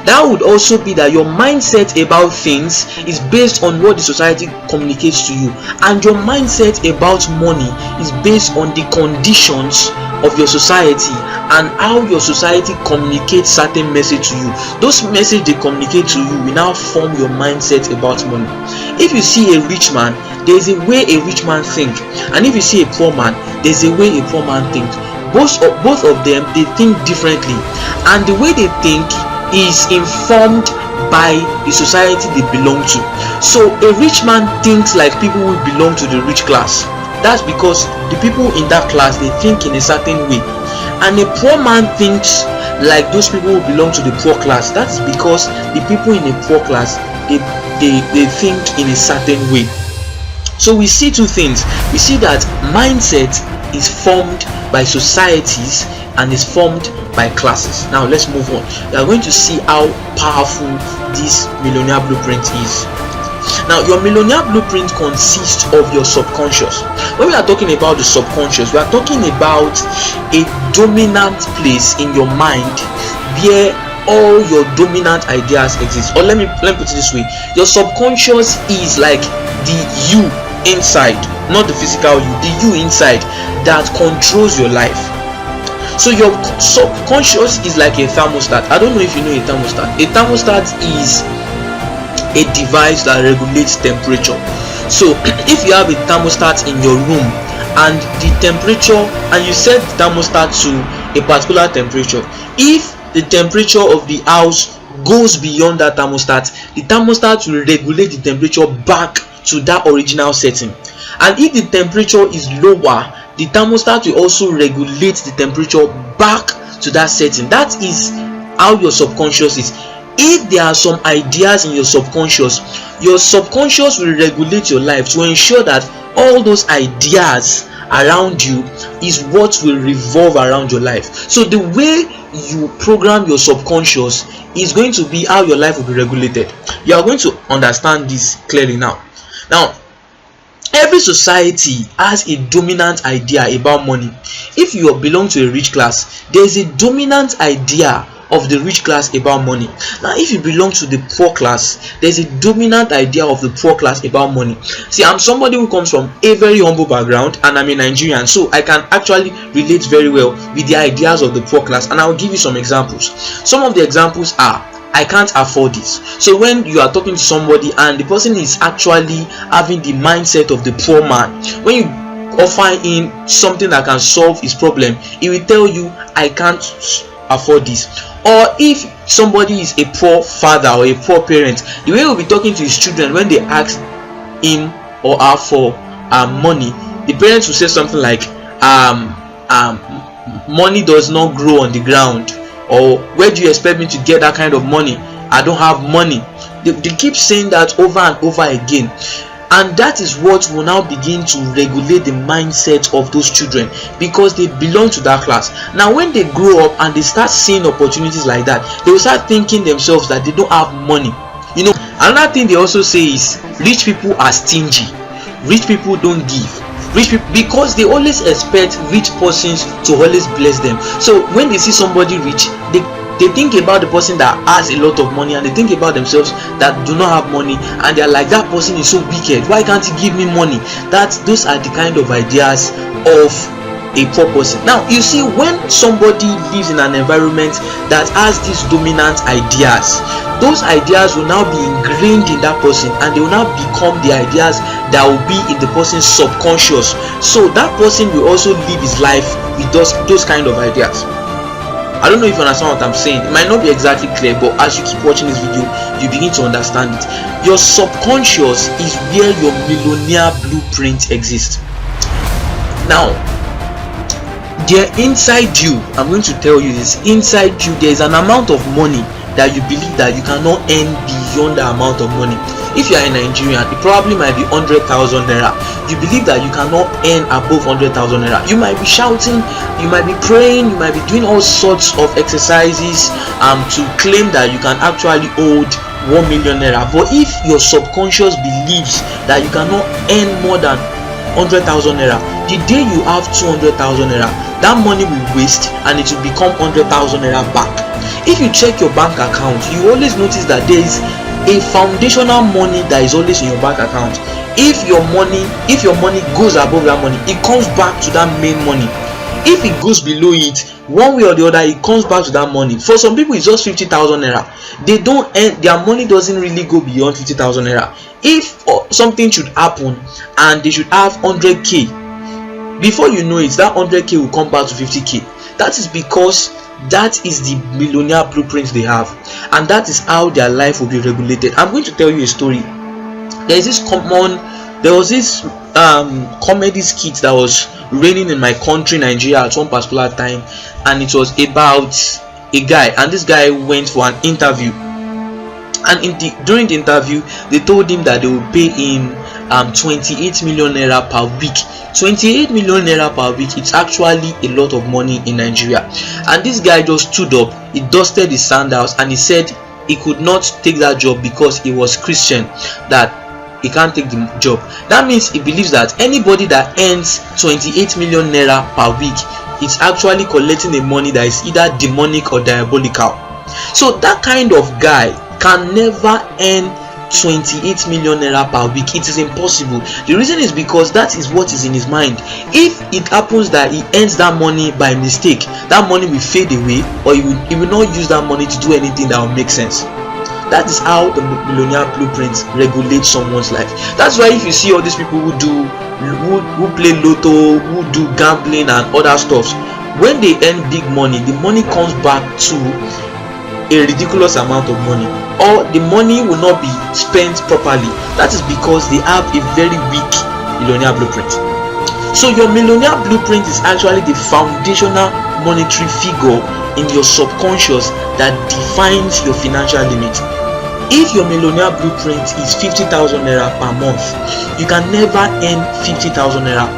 That would also be that your mindset about things is based on what the society communicates to you, and your mindset about money is based on the conditions of your society and how your society communicates certain message to you. Those messages they communicate to you will now form your mindset about money. If you see a rich man, there is a way a rich man thinks, and if you see a poor man, there is a way a poor man thinks. Both of them, they think differently, and the way they think is informed by the society they belong to. So a rich man thinks like people who belong to the rich class. That's because the people in that class, they think in a certain way, and a poor man thinks like those people who belong to the poor class. That's because the people in a poor class, they think in a certain way. So we see two things. We see that mindset is formed by societies and is formed by classes. Now let's move on. We are going to see how powerful this millionaire blueprint is. Now your millionaire blueprint consists of your subconscious. When we are talking about the subconscious, we are talking about a dominant place in your mind where all your dominant ideas exist. Or let me put it this way. Your subconscious is like the you inside, not the physical you, the you inside that controls your life. So your subconscious is like a thermostat. I don't know if you know a thermostat. A thermostat is a device that regulates temperature. So if you have a thermostat in your room and the temperature, and you set the thermostat to a particular temperature, if the temperature of the house goes beyond that thermostat, the thermostat will regulate the temperature back to that original setting. And if the temperature is lower, the thermostat will also regulate the temperature back to that setting. That is how your subconscious is. If there are some ideas in your subconscious will regulate your life to ensure that all those ideas around you is what will revolve around your life. So the way you program your subconscious is going to be how your life will be regulated. You are going to understand this clearly now. Now, every society has a dominant idea about money. If you belong to a rich class, there is a dominant idea of the rich class about money. Now if you belong to the poor class, there's a dominant idea of the poor class about money. See, I'm somebody who comes from a very humble background, and I'm a Nigerian, so I can actually relate very well with the ideas of the poor class, and I'll give you some examples. Some of the examples are: I can't afford this. So when you are talking to somebody and the person is actually having the mindset of the poor man, when you offer him something that can solve his problem, he will tell you, I can't afford this. Or if somebody is a poor father or a poor parent, the way he will be talking to his children when they ask him or her for money, the parents will say something like, money does not grow on the ground, or where do you expect me to get that kind of money? I don't have money. They keep saying that over and over again, and that is what will now begin to regulate the mindset of those children, because they belong to that class. Now when they grow up and they start seeing opportunities like that, they will start thinking themselves that they don't have money. You know, another thing they also say is rich people are stingy, rich people don't give. Rich people, because they always expect rich persons to always bless them. So when they see somebody rich, they think about the person that has a lot of money, and they think about themselves that do not have money, and they're like, that person is so wicked, why can't he give me money? Those are the kind of ideas of a poor person. Now you see, when somebody lives in an environment that has these dominant ideas, those ideas will now be ingrained in that person, and they will now become the ideas that will be in the person's subconscious. So that person will also live his life with those kind of ideas. I don't know if you understand what I'm saying. It might not be exactly clear, but as you keep watching this video, you begin to understand it. Your subconscious is where your millionaire blueprint exists. Now, there inside you, I'm going to tell you this, inside you there is an amount of money that you believe that you cannot earn beyond the amount of money. If you are a Nigerian, it probably might be 100,000 naira. You believe that you cannot earn above 100,000 naira. You might be shouting, you might be praying, you might be doing all sorts of exercises to claim that you can actually hold 1 million naira. But if your subconscious believes that you cannot earn more than 100,000 naira, the day you have 200,000 naira, that money will waste and it will become 100,000 naira back. If you check your bank account, you always notice that there is a foundational money that is always in your bank account. If your money goes above that money, it comes back to that main money. If it goes below it, one way or the other, it comes back to that money. For some people, it's just 50,000 naira. They don't earn, their money doesn't really go beyond 50,000 naira. If something should happen and they should have 100k, before you know it, that 100k will come back to 50k. That is because that is the millionaire blueprint they have, and that is how their life will be regulated. I'm going to tell you a story. There was this comedy skit that was raining in my country, Nigeria, at one particular time, and it was about a guy, and this guy went for an interview, and during the interview they told him that they will pay him 28 million naira per week. 28 million naira per week, it's actually a lot of money in Nigeria. And this guy just stood up, he dusted his sandals, and he said he could not take that job because he was Christian, that he can't take the job. That means he believes that anybody that earns 28 million naira per week, it's actually collecting the money that is either demonic or diabolical. So that kind of guy can never earn 28 million naira per week. It is impossible. The reason is because that is what is in his mind. If it happens that he earns that money by mistake, that money will fade away, or he will not use that money to do anything that will make sense. That is how the millionaire blueprint regulates someone's life. That's why if you see all these people who play lotto, who do gambling and other stuff, when they earn big money, the money comes back to a ridiculous amount of money, or the money will not be spent properly. That is because they have a very weak millionaire blueprint. So your millionaire blueprint is actually the foundational monetary figure in your subconscious that defines your financial limit. If your millionaire blueprint is 50,000 naira per month, you can never earn 50,000 naira.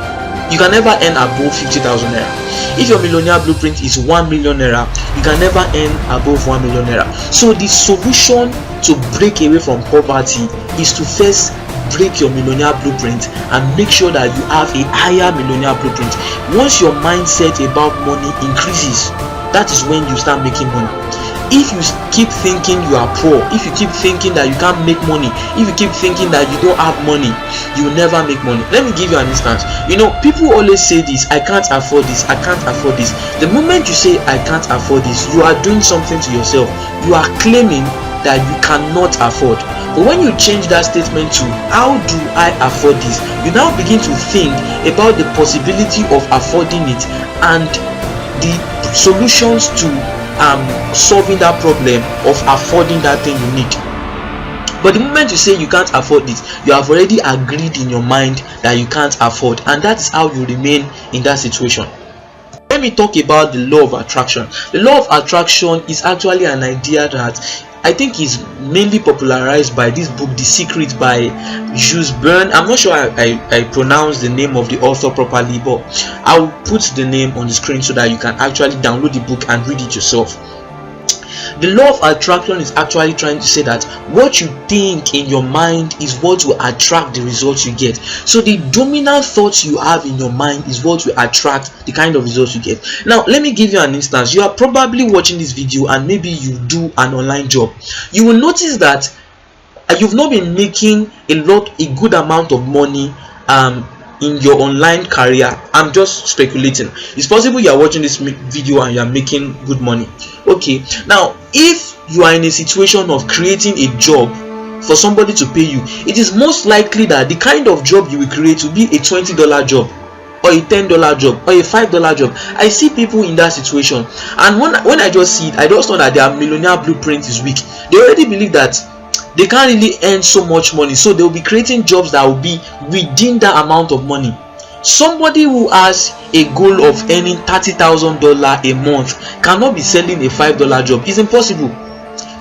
You can never earn above 50,000 naira. If your millionaire blueprint is 1 million naira, you can never earn above 1 million naira. So the solution to break away from poverty is to first break your millionaire blueprint and make sure that you have a higher millionaire blueprint. Once your mindset about money increases, that is when you start making money. If you keep thinking you are poor, if you keep thinking that you can't make money, if you keep thinking that you don't have money, you will never make money. Let me give you an instance. You know, people always say this: I can't afford this, I can't afford this. The moment you say I can't afford this, you are doing something to yourself. You are claiming that you cannot afford. But when you change that statement to how do I afford this, you now begin to think about the possibility of affording it and the solutions to solving that problem of affording that thing you need. But the moment you say you can't afford it, you have already agreed in your mind that you can't afford, and that is how you remain in that situation. Let me talk about the law of attraction. The law of attraction is actually an idea that I think is mainly popularized by this book, The Secret, by Jules Verne. I'm not sure I pronounced the name of the author properly, but I'll put the name on the screen so that you can actually download the book and read it yourself. The law of attraction is actually trying to say that what you think in your mind is what will attract the results you get. So the dominant thoughts you have in your mind is what will attract the kind of results you get. Now let me give you an instance. You are probably watching this video and maybe you do an online job. You will notice that you've not been making a good amount of money in your online career. I'm just speculating. It's possible you are watching this video and you are making good money. Okay, now if you are in a situation of creating a job for somebody to pay you, it is most likely that the kind of job you will create will be a $20 job, or a $10 job, or a $5 job. I see people in that situation, and when I just see it, I just know that their millionaire blueprint is weak. They already believe that they can't really earn so much money, so they'll be creating jobs that will be within that amount of money. Somebody who has a goal of earning $30,000 a month cannot be selling a $5 job. It's impossible,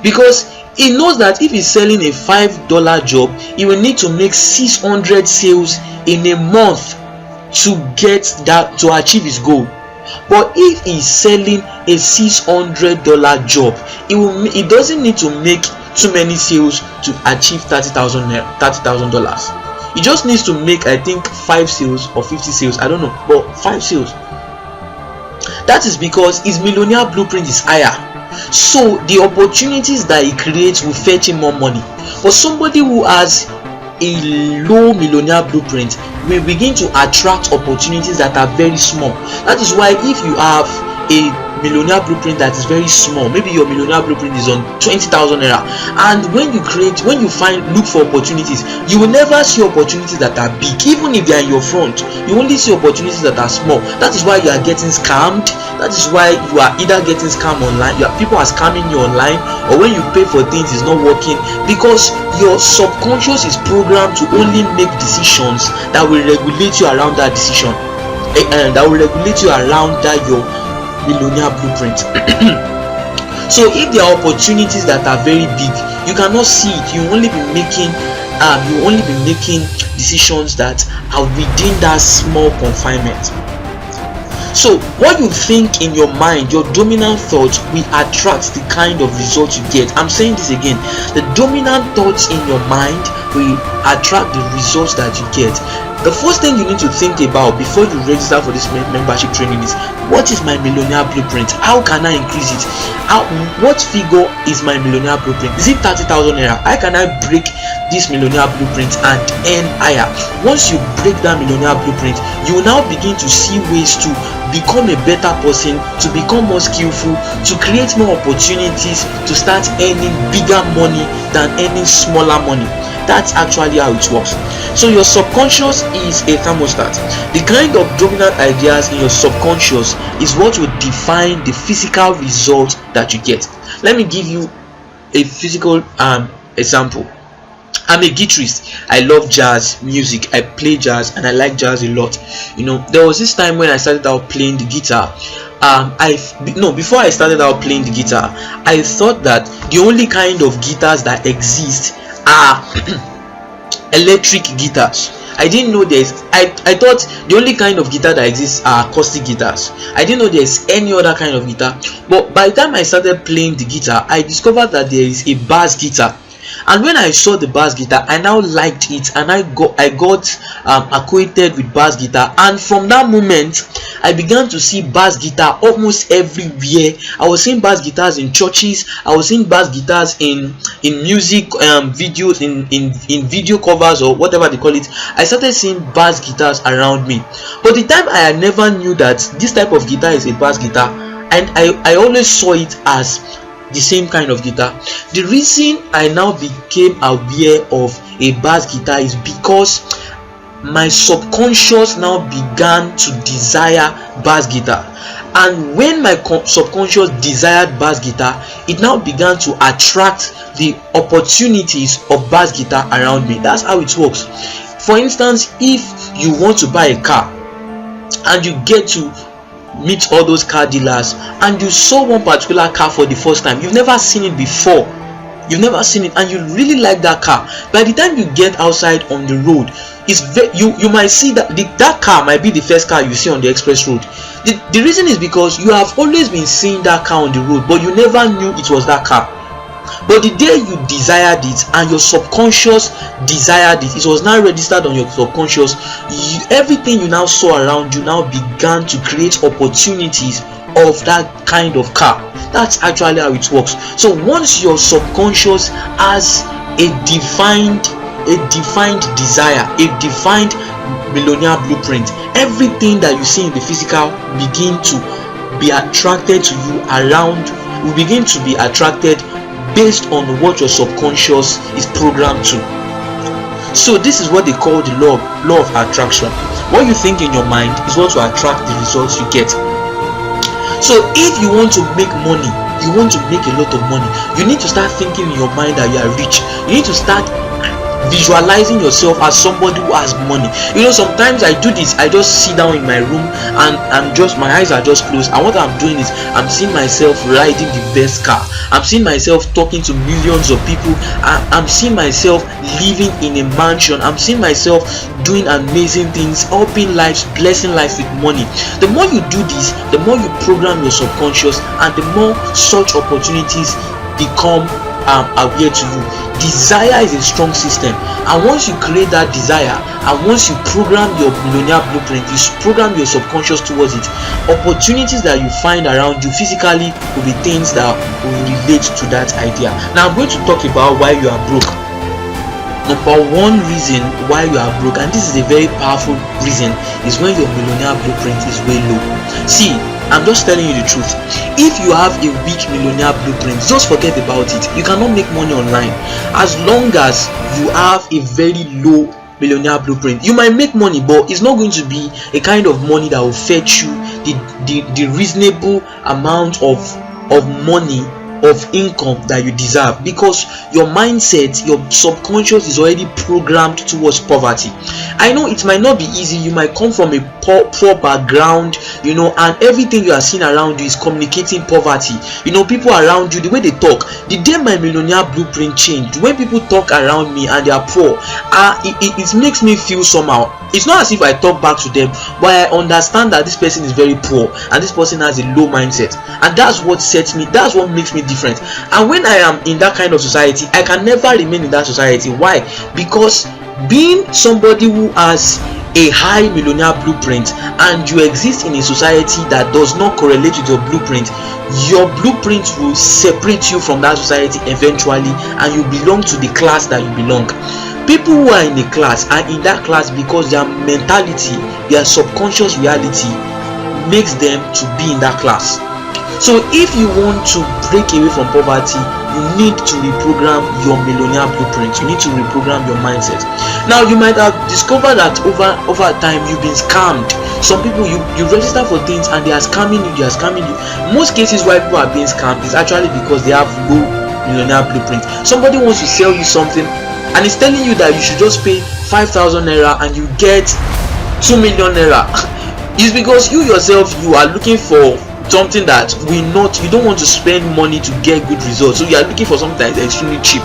because he knows that if he's selling a $5 job, he will need to make 600 sales in a month to get that, to achieve his goal. But if he's selling a $600 job, he doesn't need to make too many sales to achieve $30,000. He just needs to make, I think, 5 sales or 50 sales, I don't know, but 5 sales. That is because his millionaire blueprint is higher, so the opportunities that he creates will fetch him more money. But somebody who has a low millionaire blueprint will begin to attract opportunities that are very small. That is why if you have a millionaire blueprint that is very small, maybe your millionaire blueprint is on 20,000 naira, and when you look for opportunities, you will never see opportunities that are big. Even if they are in your front, you only see opportunities that are small. That is why you are getting scammed. That is why you are either getting scammed online, people are scamming you online, or when you pay for things it's not working, because your subconscious is programmed to only make decisions that will regulate you around that decision, and that will regulate you around that your millionaire blueprint. So if there are opportunities that are very big, you cannot see it. You will only be making decisions that are within that small confinement. So what you think in your mind, your dominant thoughts, will attract the kind of results you get. I'm saying this again, the dominant thoughts in your mind will attract the results that you get. The first thing you need to think about before you register for this membership training is, what is my millionaire blueprint? How can I increase it? What figure is my millionaire blueprint? Is it 30,000 naira? How can I break this millionaire blueprint and earn higher? Once you break that millionaire blueprint, you will now begin to see ways to become a better person, to become more skillful, to create more opportunities, to start earning bigger money than earning smaller money. That's actually how it works. So your subconscious is a thermostat. The kind of dominant ideas in your subconscious is what will define the physical result that you get. Let me give you a physical example. I'm a guitarist. I love jazz music. I play jazz and I like jazz a lot. There was this time when I started out playing the guitar. Before I started out playing the guitar, I thought that the only kind of guitars that exist are electric guitars. I didn't know I thought the only kind of guitar that exists are acoustic guitars. I didn't know there's any other kind of guitar. But by the time I started playing the guitar, I discovered that there is a bass guitar. And when I saw the bass guitar, I now liked it, and I got acquainted with bass guitar. And from that moment, I began to see bass guitar almost everywhere. I was seeing bass guitars in churches. I was seeing bass guitars in music videos, in video covers, or whatever they call it. I started seeing bass guitars around me. But the time I never knew that this type of guitar is a bass guitar, and I always saw it as the same kind of guitar. The reason I now became aware of a bass guitar is because my subconscious now began to desire bass guitar, and when my subconscious desired bass guitar, it now began to attract the opportunities of bass guitar around me. That's how it works. For instance, if you want to buy a car and you get to meet all those car dealers and you saw one particular car for the first time, you've never seen it before, and you really like that car. By the time you get outside on the road, you might see that car might be the first car you see on the express road. The reason is because you have always been seeing that car on the road, but you never knew it was that car. But the day you desired it and your subconscious desired it, it was now registered on your subconscious. Everything you now saw around you now began to create opportunities of that kind of car. That's actually how it works. So once your subconscious has a defined desire, a defined millionaire blueprint, everything that you see in the physical begin to be attracted to you around, will begin to be attracted based on what your subconscious is programmed to. So this is what they call the law of attraction. What you think in your mind is what will attract the results you get. So if you want to make money, you want to make a lot of money, you need to start thinking in your mind that you are rich. You need to start visualizing yourself as somebody who has money. Sometimes I do this. I just sit down in my room and my eyes are just closed, and what I'm doing is I'm seeing myself riding the best car. I'm seeing myself talking to millions of people. I'm seeing myself living in a mansion. I'm seeing myself doing amazing things, helping lives, blessing lives with money. The more you do this, the more you program your subconscious, and the more such opportunities become aware to you. Desire is a strong system, and once you create that desire, and once you program your millionaire blueprint, you program your subconscious towards it, opportunities that you find around you physically will be things that will relate to that idea. Now I'm going to talk about why you are broke. Number one reason why you are broke, and this is a very powerful reason, is when your millionaire blueprint is way low. See, I'm just telling you the truth. If you have a weak millionaire blueprint, just forget about it. You cannot make money online. As long as you have a very low millionaire blueprint, you might make money, but it's not going to be a kind of money that will fetch you the reasonable amount of money, of income that you deserve, because your mindset, your subconscious is already programmed towards poverty. I know it might not be easy. You might come from a poor background, and everything you are seeing around you is communicating poverty. People around you, the way they talk, the day my millionaire blueprint changed, when people talk around me and they are poor, it makes me feel somehow. It's not as if I talk back to them, but I understand that this person is very poor and this person has a low mindset, and that's what makes me different. And when I am in that kind of society, I can never remain in that society. Why? Because being somebody who has a high millionaire blueprint and you exist in a society that does not correlate with your blueprint will separate you from that society eventually, and you belong to the class that you belong. People who are in a class are in that class because their mentality, their subconscious reality makes them to be in that class. So if you want to break away from poverty, you need to reprogram your millionaire blueprint. You need to reprogram your mindset. Now you might have discovered that over time you've been scammed. Some people, you register for things and they are scamming you. Most cases why people are being scammed is actually because they have low millionaire blueprint. Somebody wants to sell you something and it's telling you that you should just pay 5,000 naira and you get 2 million naira. It's because you yourself, you are looking for something that you don't want to spend money to get good results, so you are looking for something that is extremely cheap,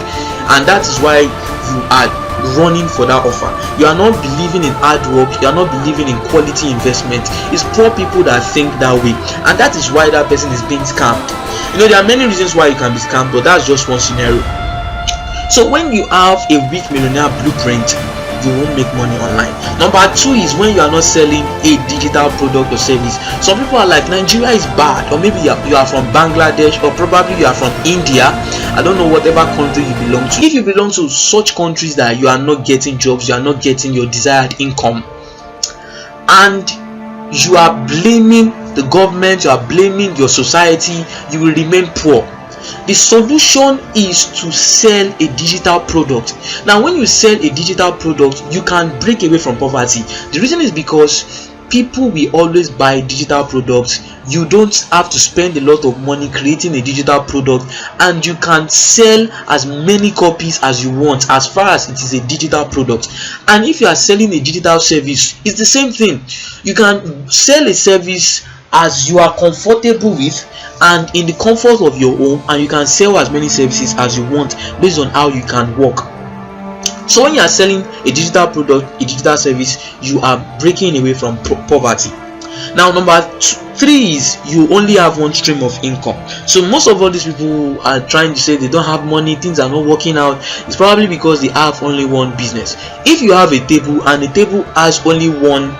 and that is why you are running for that offer. You are not believing in hard work, you are not believing in quality investment. It's poor people that think that way, and that is why that person is being scammed. There are many reasons why you can be scammed, but that's just one scenario. So when you have a weak millionaire blueprint, you won't make money online. Number two is when you are not selling a digital product or service. Some people are like, Nigeria is bad, or maybe you are from Bangladesh, or probably you are from India. I don't know, whatever country you belong to. If you belong to such countries that you are not getting jobs, you are not getting your desired income, and you are blaming the government, you are blaming your society, you will remain poor. The solution is to sell a digital product. Now when you sell a digital product, you can break away from poverty. The reason is because people will always buy digital products. You don't have to spend a lot of money creating a digital product, and you can sell as many copies as you want as far as it is a digital product. And if you are selling a digital service, it's the same thing. You can sell a service as you are comfortable with and in the comfort of your home, and you can sell as many services as you want based on how you can work. So when you are selling a digital product, a digital service, you are breaking away from poverty. Now number three is you only have one stream of income. So most of all these people are trying to say they don't have money, things are not working out. It's probably because they have only one business. If you have a table and the table has only one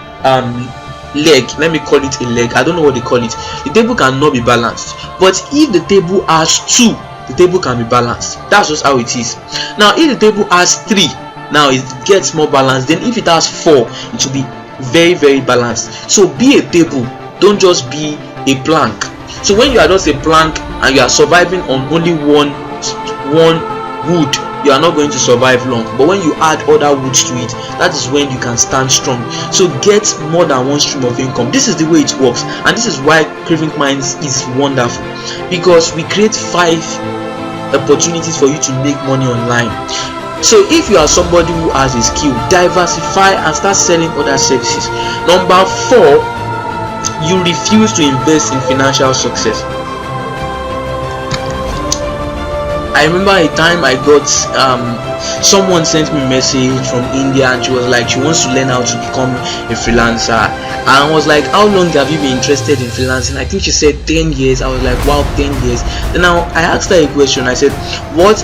leg, let me call it a leg, I don't know what they call it, the table cannot be balanced. But if the table has two, the table can be balanced. That's just how it is. Now if the table has three, now it gets more balanced. Then if it has four, it will be very, very balanced. So be a table, don't just be a plank. So when you are just a plank and you are surviving on only one one wood, you are not going to survive long. But when you add other woods to it, that is when you can stand strong. So get more than one stream of income. This is the way it works, and this is why Cravinkminds is wonderful, because we create 5 opportunities for you to make money online. So if you are somebody who has a skill, diversify and start selling other services. Number 4, you refuse to invest in financial success. I remember a time I got someone sent me a message from India, and she was like, she wants to learn how to become a freelancer. And I was like, how long have you been interested in freelancing? I think she said 10 years. I was like, wow, 10 years. Then now I asked her a question. I said, what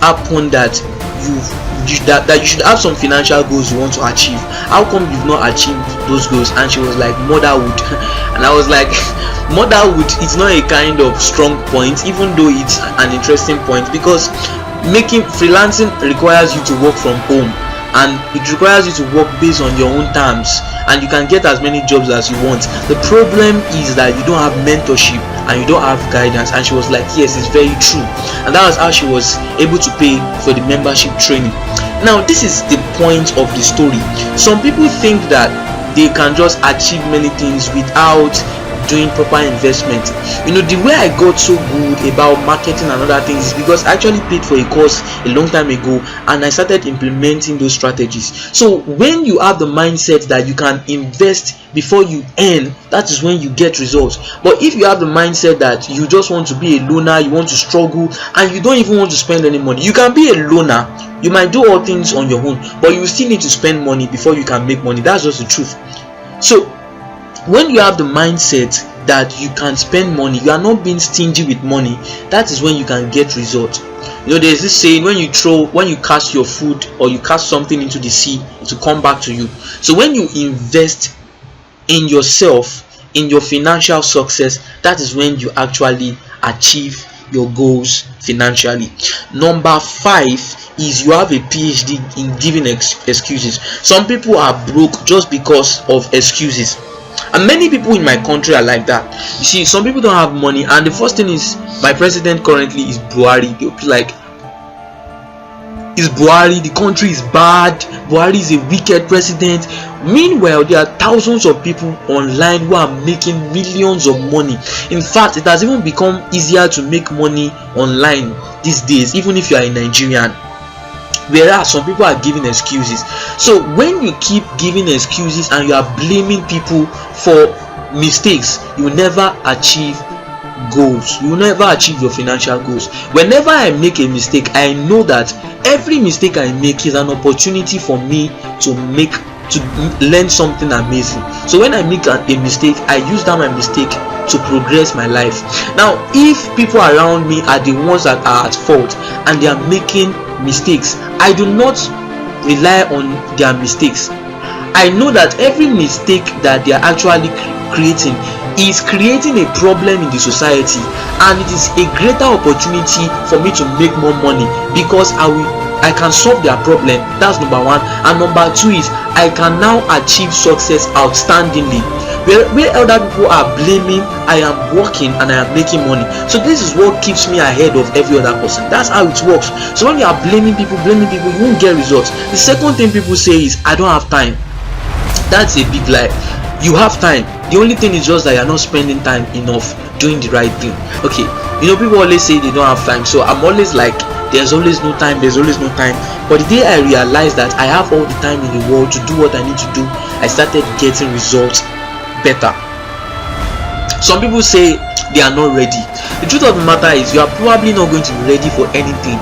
happened that you should have some financial goals you want to achieve? How come you've not achieved those goals? And she was like, motherhood. And I was like, motherhood is not a kind of strong point, even though it's an interesting point, because making freelancing requires you to work from home, and it requires you to work based on your own terms, and you can get as many jobs as you want. The problem is that you don't have mentorship and you don't have guidance. And she was like, yes, it's very true. And that was how she was able to pay for the membership training. Now this is the point of the story. Some people think that they can just achieve many things without doing proper investment. The way I got so good about marketing and other things is because I actually paid for a course a long time ago, and I started implementing those strategies. So when you have the mindset that you can invest before you earn, that is when you get results. But if you have the mindset that you just want to be a loner, you want to struggle, and you don't even want to spend any money, you can be a loner, you might do all things on your own, but you still need to spend money before you can make money. That's just the truth. So when you have the mindset that you can spend money, you are not being stingy with money, that is when you can get results. There's this saying, when you cast your food or you cast something into the sea, it will come back to you. So when you invest in yourself, in your financial success, that is when you actually achieve your goals financially. Number 5 is you have a PhD in giving excuses. Some people are broke just because of excuses, and many people in my country are like that. You see, some people don't have money, and the first thing is, my president currently is Buhari. They'll be like, is Buhari, the country is bad, Buhari is a wicked president. Meanwhile, there are thousands of people online who are making millions of money. In fact, it has even become easier to make money online these days, even if you are a Nigerian. Whereas some people are giving excuses. So when you keep giving excuses and you are blaming people for mistakes, you will never achieve goals. You will never achieve your financial goals. Whenever I make a mistake, I know that every mistake I make is an opportunity for me to learn something amazing. So when I make a mistake, I use that my mistake to progress my life. Now if people around me are the ones that are at fault and they are making mistakes, I do not rely on their mistakes. I know that every mistake that they are actually creating is creating a problem in the society, and it is a greater opportunity for me to make more money because I can solve their problem. That's number 1. And number 2 is I can now achieve success outstandingly. Where other people are blaming, I am working and I am making money. So this is what keeps me ahead of every other person. That's how it works. So when you are blaming people, you won't get results. The second thing people say is, I don't have time. That's a big lie. You have time. The only thing is just that you're not spending time enough doing the right thing. Okay, people always say they don't have time, so I'm always like, there's always no time. But the day I realized that I have all the time in the world to do what I need to do, I started getting results better. Some people say they are not ready. The truth of the matter is, you are probably not going to be ready for anything.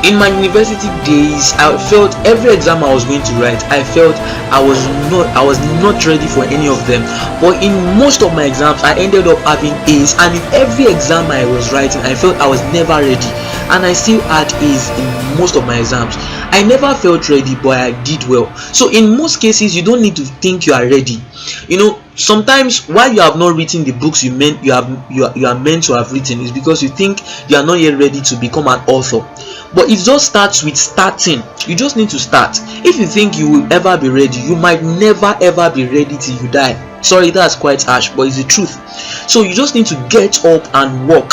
In my university days, I felt every exam I was going to write, I felt I was not ready for any of them. But in most of my exams, I ended up having A's, and in every exam I was writing, I felt I was never ready, and I still had A's in most of my exams. I never felt ready, but I did well. So in most cases, you don't need to think you are ready. Sometimes why you have not written the books you are meant to have written is because you think you are not yet ready to become an author. But it just starts with starting. You just need to start. If you think you will ever be ready, you might never ever be ready till you die. Sorry, that's quite harsh, but it's the truth. So you just need to get up and work.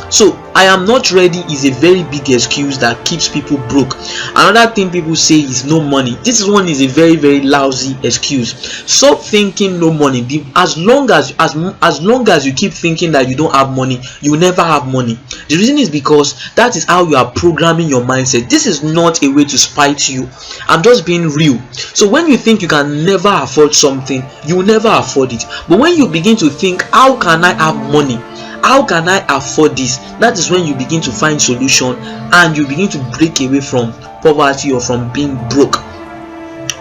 So I am not ready is a very big excuse that keeps people broke. Another thing people say is no money. This one is a very, very lousy excuse. Stop thinking no money. As long as you keep thinking that you don't have money, you will never have money. The reason is because that is how you are programming your mindset. This is not a way to spite you. I'm just being real. So when you think you can never afford something, you will never afford it. But when you begin to think, how can I have money? How can I afford this? That is when you begin to find solution and you begin to break away from poverty or from being broke.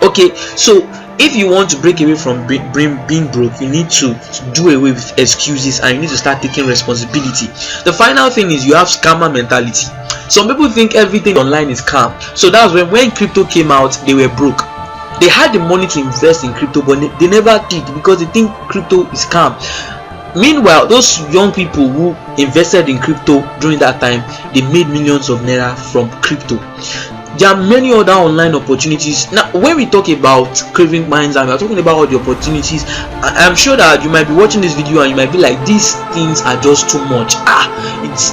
Okay, so if you want to break away from being broke, you need to do away with excuses and you need to start taking responsibility. The final thing is you have scammer mentality. Some people think everything online is scam. So that's when crypto came out, they were broke. They had the money to invest in crypto, but they never did because they think crypto is scam. Meanwhile, those young people who invested in crypto during that time, they made millions of naira from crypto. There are many other online opportunities. Now, when we talk about Cravinkminds and we are talking about all the opportunities, I'm sure that you might be watching this video and you might be like, these things are just too much.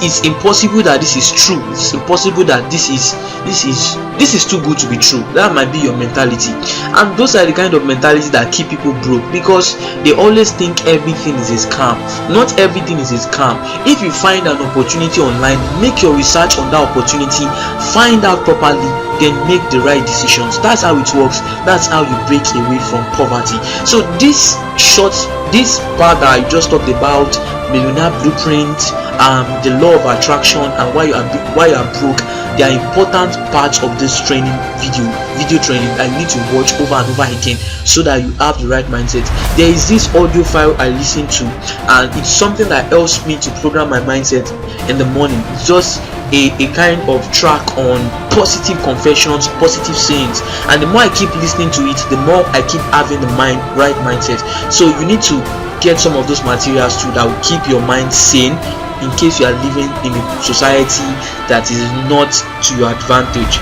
It's impossible that this is true. It's impossible that this is too good to be true. That might be your mentality, and those are the kind of mentality that keep people broke because they always think everything is a scam. Not everything is a scam. If you find an opportunity online, make your research on that opportunity, find out properly, then make the right decisions. That's how it works. That's how you break away from poverty. So this part that I just talked about, millionaire blueprint, the law of attraction, and why you are broke, they are important parts of this video training that you need to watch over and over again so that you have the right mindset. There is this audio file I listen to, and it's something that helps me to program my mindset in the morning. It's just a kind of track on positive confessions, positive sayings, and the more I keep listening to it, the more I keep having the right mindset. So you need to get some of those materials too that will keep your mind sane in case you are living in a society that is not to your advantage.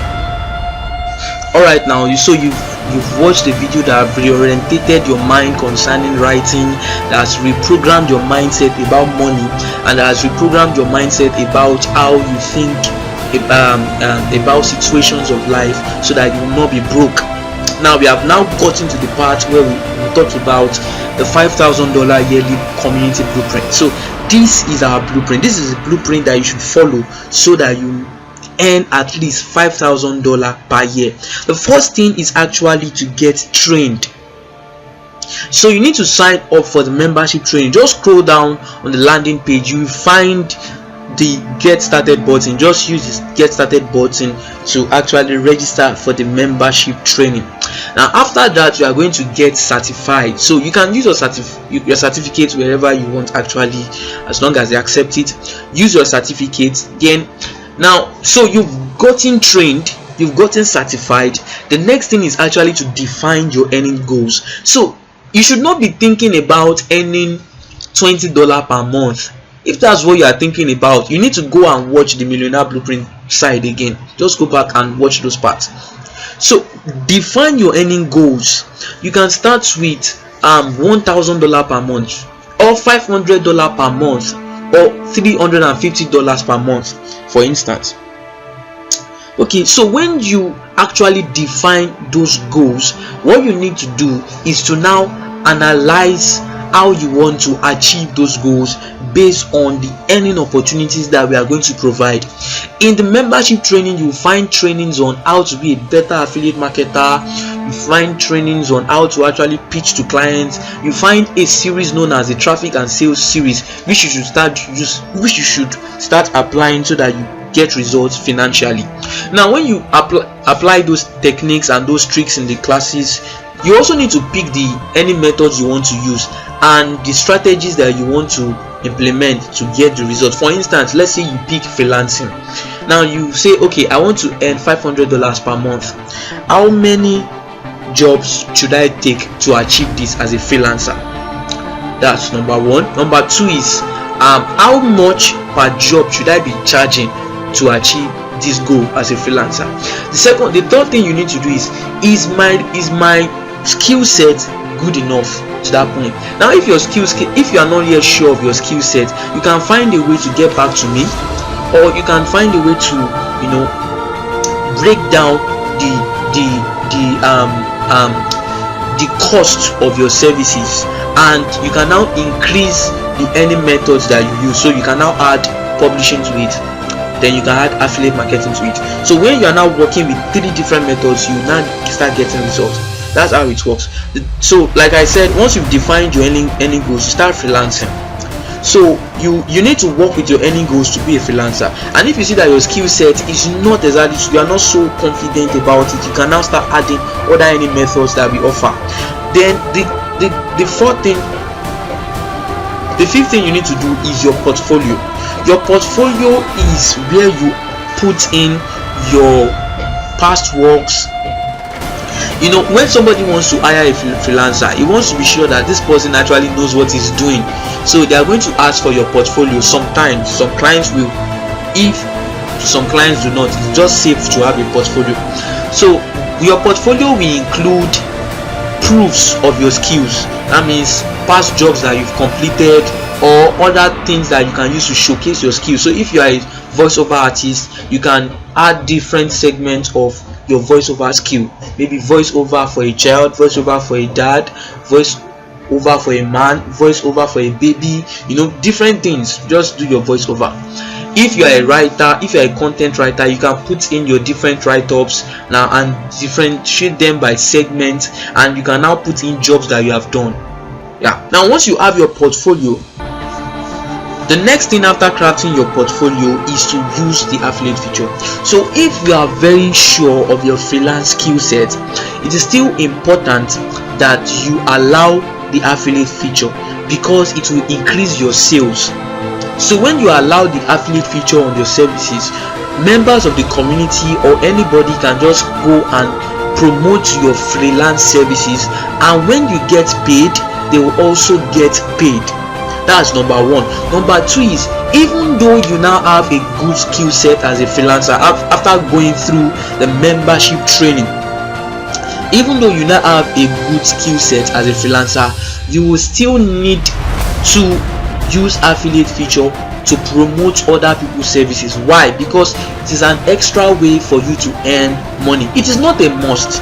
Alright, now you've watched the video that have reorientated your mind concerning writing, that has reprogrammed your mindset about money, and that has reprogrammed your mindset about how you think about situations of life so that you will not be broke. Now we have gotten to the part where we talked about the $5,000 yearly community blueprint. So this is our blueprint. This is a blueprint that you should follow so that you earn at least $5,000 per year. The first thing is actually to get trained. So you need to sign up for the membership training. Just scroll down on the landing page, you will find the get started button. Just use this get started button to actually register for the membership training. Now after that, you are going to get certified. So you can use your certificate wherever you want, actually, as long as they accept it. Use your certificate. Then now, so you've gotten trained, you've gotten certified. The next thing is actually to define your earning goals. So you should not be thinking about earning $20 per month. If that's what you are thinking about, you need to go and watch the millionaire blueprint side again. Just go back and watch those parts. So define your earning goals. You can start with $1,000 per month, or $500 per month, or $350 per month, for instance. Okay, so when you actually define those goals, what you need to do is to now analyze how you want to achieve those goals based on the earning opportunities that we are going to provide. In the membership training, you will find trainings on how to be a better affiliate marketer. You find trainings on how to actually pitch to clients. You find a series known as the traffic and sales series, which you should start applying so that you get results financially. Now when you apply those techniques and those tricks in the classes, you also need to pick the earning methods you want to use and the strategies that you want to implement to get the result. For instance, let's say you pick freelancing. Now you say, okay, I want to earn $500 per month. How many jobs should I take to achieve this as a freelancer? That's number one. Number two is how much per job should I be charging to achieve this goal as a freelancer? The third thing you need to do is my skill set good enough to that point. Now if you are not yet sure of your skill set, you can find a way to get back to me, or you can find a way to break down the cost of your services, and you can now increase the earning methods that you use. So you can now add publishing to it, then you can add affiliate marketing to it. So when you are now working with 3 different methods, you now start getting results. That's how it works. So like I said, once you've defined your earning goals, you start freelancing. So you need to work with your earning goals to be a freelancer. And if you see that your skill set is not exactly, you are not so confident about it, you can now start adding other earning methods that we offer. Then the fifth thing you need to do is your portfolio. Your portfolio is where you put in your past works. When somebody wants to hire a freelancer, he wants to be sure that this person actually knows what he's doing. So they are going to ask for your portfolio. Sometimes some clients will, if some clients do not, it's just safe to have a portfolio. So your portfolio will include proofs of your skills. That means past jobs that you've completed, or other things that you can use to showcase your skills. So if you are a voiceover artist, you can add different segments of your voiceover skill. Maybe voiceover for a child, voiceover for a dad, voiceover for a man, voiceover for a baby, different things. Just do your voiceover. If you are a writer, if you are a content writer, you can put in your different write-ups now and differentiate them by segment, and you can now put in jobs that you have done. Now once you have your portfolio, the next thing after crafting your portfolio is to use the affiliate feature. So if you are very sure of your freelance skill set, it is still important that you allow the affiliate feature, because it will increase your sales. So when you allow the affiliate feature on your services, members of the community or anybody can just go and promote your freelance services, and when you get paid, they will also get paid. That's number 1. Number 2 is, even though you now have a good skill set as a freelancer after going through the membership training, even though you now have a good skill set as a freelancer, you will still need to use affiliate feature to promote other people's services. Why? Because it is an extra way for you to earn money. It is not a must,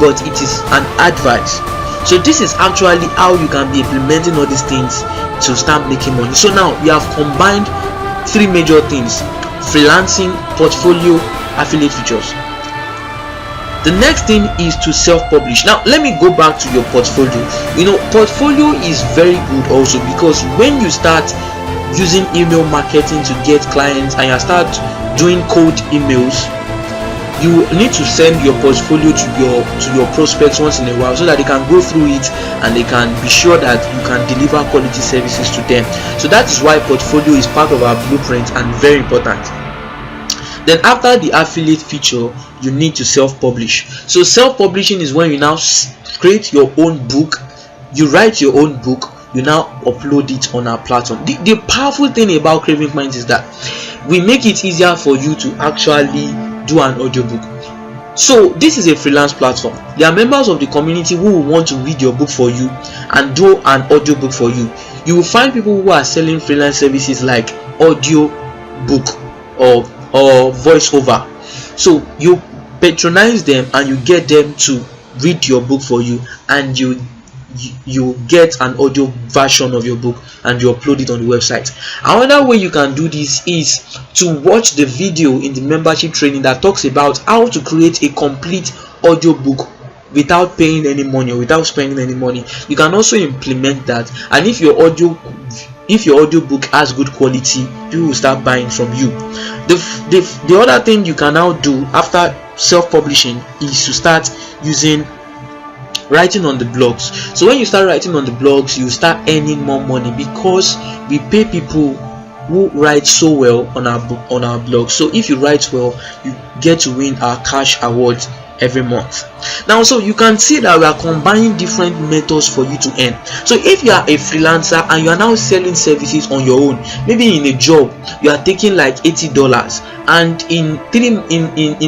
but it is an advice. So this is actually how you can be implementing all these things to start making money. So now we have combined 3 major things: freelancing, portfolio, affiliate features. The next thing is to self-publish. Now let me go back to your portfolio. Portfolio is very good also, because when you start using email marketing to get clients and you start doing cold emails, you need to send your portfolio to your prospects once in a while, so that they can go through it and they can be sure that you can deliver quality services to them. So that is why portfolio is part of our blueprint and very important. Then after the affiliate feature, you need to self-publish. So self-publishing is when you now create your own book, you write your own book, you now upload it on our platform. The powerful thing about Cravinkminds is that we make it easier for you to actually do an audiobook. So this is a freelance platform. There are members of the community who will want to read your book for you and do an audiobook for you. You will find people who are selling freelance services like audio book or voiceover. So you patronize them and you get them to read your book for you, and you get an audio version of your book and you upload it on the website. Another way you can do this is to watch the video in the membership training that talks about how to create a complete audio book without paying any money or without spending any money. You can also implement that, and if your audio book has good quality, people will start buying from you. The other thing you can now do after self-publishing is to start using writing on the blogs. So when you start writing on the blogs, you start earning more money, because we pay people who write so well on our blog. So if you write well, you get to win our cash awards every month. Now, so you can see that we are combining different methods for you to earn. So if you are a freelancer and you are now selling services on your own, maybe in a job you are taking like $80, and in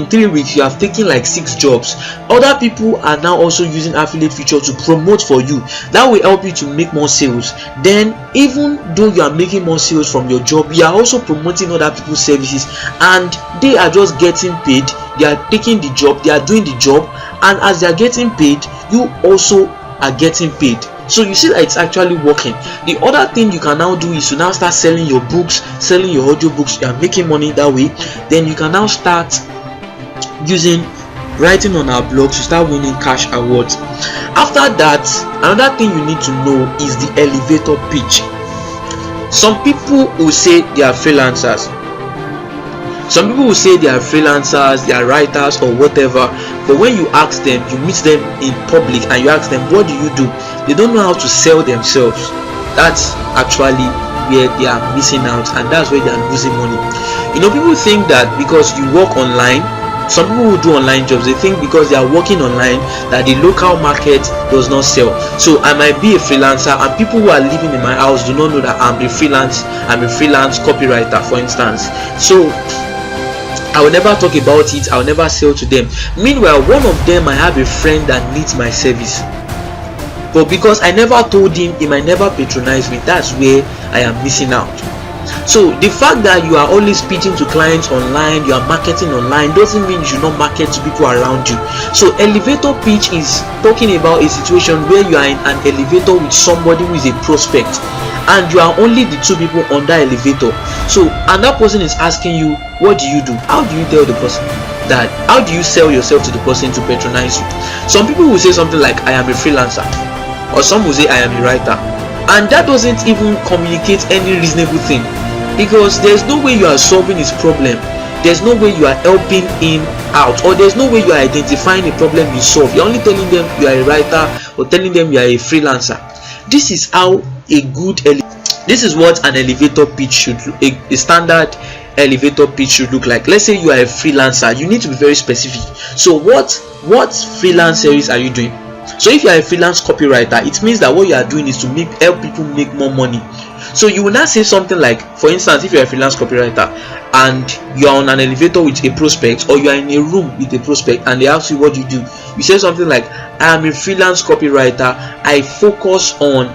3 weeks you have taken like 6 jobs. Other people are now also using affiliate feature to promote for you. That will help you to make more sales. Then even though you are making more sales from your job, you are also promoting other people's services, and they are just getting paid. They are taking the job, they are doing the job, and as they are getting paid, you also are getting paid. So you see that it's actually working. The other thing you can now do is to now start selling your books, selling your audiobooks. You are making money that way. Then you can now start using writing on our blog to start winning cash awards. After that, another thing you need to know is the elevator pitch. Some people will say they are freelancers. Some people will say they are freelancers, they are writers or whatever, but when you ask them, you meet them in public and you ask them, what do you do? They don't know how to sell themselves. That's actually where they are missing out, and that's where they are losing money. You know, people think that because you work online, some people who do online jobs, they think because they are working online that the local market does not sell. So I might be a freelancer, and people who are living in my house do not know that I'm a freelance copywriter, for instance. So I will never talk about it, I will never sell to them. Meanwhile, one of them, I have a friend that needs my service, but because I never told him, he might never patronize me. That's where I am missing out. So the fact that you are only speaking to clients online, you are marketing online, doesn't mean you should not market to people around you. So elevator pitch is talking about a situation where you are in an elevator with somebody who is a prospect, and you are only the 2 people on that elevator. So and that person is asking you, what do you do? How do you tell the person that? How do you sell yourself to the person to patronize you? Some people will say something like, I am a freelancer, or some will say, I am a writer, and that doesn't even communicate any reasonable thing, because there's no way you are solving his problem, there's no way you are helping him out, or there's no way you are identifying a problem you solve. You're only telling them you are a writer or telling them you are a freelancer. This is how this is what an elevator pitch should look, a standard elevator pitch should look like. Let's say you are a freelancer, you need to be very specific. So what freelance series are you doing? So if you are a freelance copywriter, it means that what you are doing is to help people make more money. So you will not say something like, for instance, if you are a freelance copywriter and you are on an elevator with a prospect, or you are in a room with a prospect and they ask you what you do, you say something like, I am a freelance copywriter, I focus on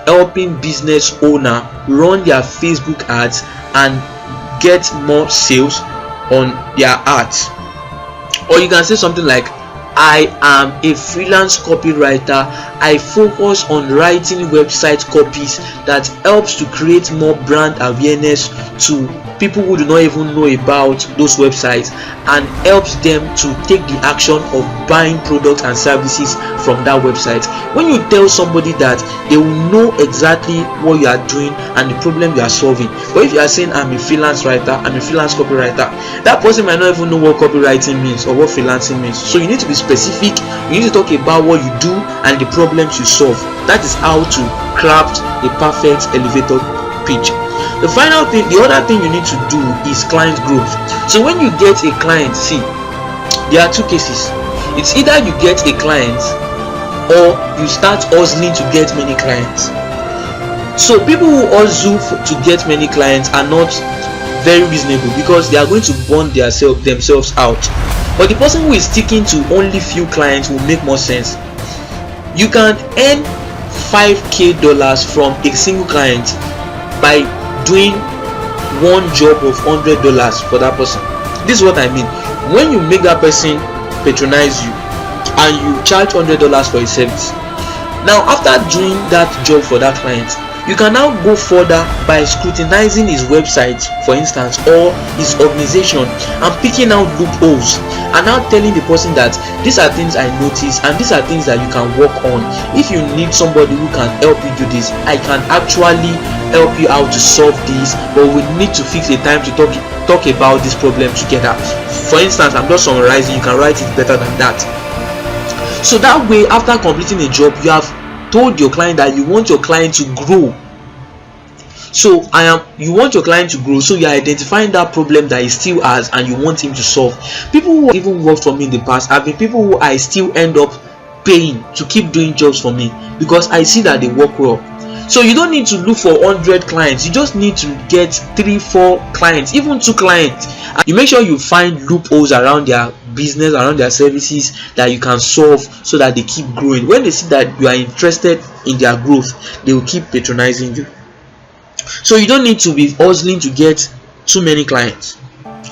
helping business owner run their Facebook ads and get more sales on their ads. Or you can say something like, I am a freelance copywriter, I focus on writing website copies that helps to create more brand awareness to people who do not even know about those websites, and helps them to take the action of buying products and services from that website. When you tell somebody that, they will know exactly what you are doing and the problem you are solving. But if you are saying, I'm a freelance writer, I'm a freelance copywriter, that person might not even know what copywriting means or what freelancing means. So you need to be specific, you need to talk about what you do and the problems you solve. That is how to craft a perfect elevator pitch. The other thing you need to do is client growth. So when you get a client, see, there are 2 cases. It's either you get a client or you start hustling to get many clients. So people who hustle to get many clients are not very reasonable, because they are going to burn themselves out. But the person who is sticking to only few clients will make more sense. You can earn $5,000 from a single client by doing one job of $100 for that person. This is what I mean. When you make that person patronize you and you charge $100 for a service, now after doing that job for that client, you can now go further by scrutinizing his website, for instance, or his organization, and picking out loopholes, and now telling the person that these are things I notice and these are things that you can work on. If you need somebody who can help you do this, I can actually help you out to solve this, but we need to fix a time to talk about this problem together. For instance, I'm just summarizing, you can write it better than that. So that way, after completing a job, you have told your client that you want your client to grow. So you want your client to grow, so you're identifying that problem that he still has and you want him to solve. People who even worked for me in the past have been people who I still end up paying to keep doing jobs for me because I see that they work well. So you don't need to look for 100 clients, you just need to get 3-4 clients, even 2 clients. And you make sure you find loopholes around their business, around their services that you can solve so that they keep growing. When they see that you are interested in their growth, they will keep patronizing you. So you don't need to be hustling to get too many clients.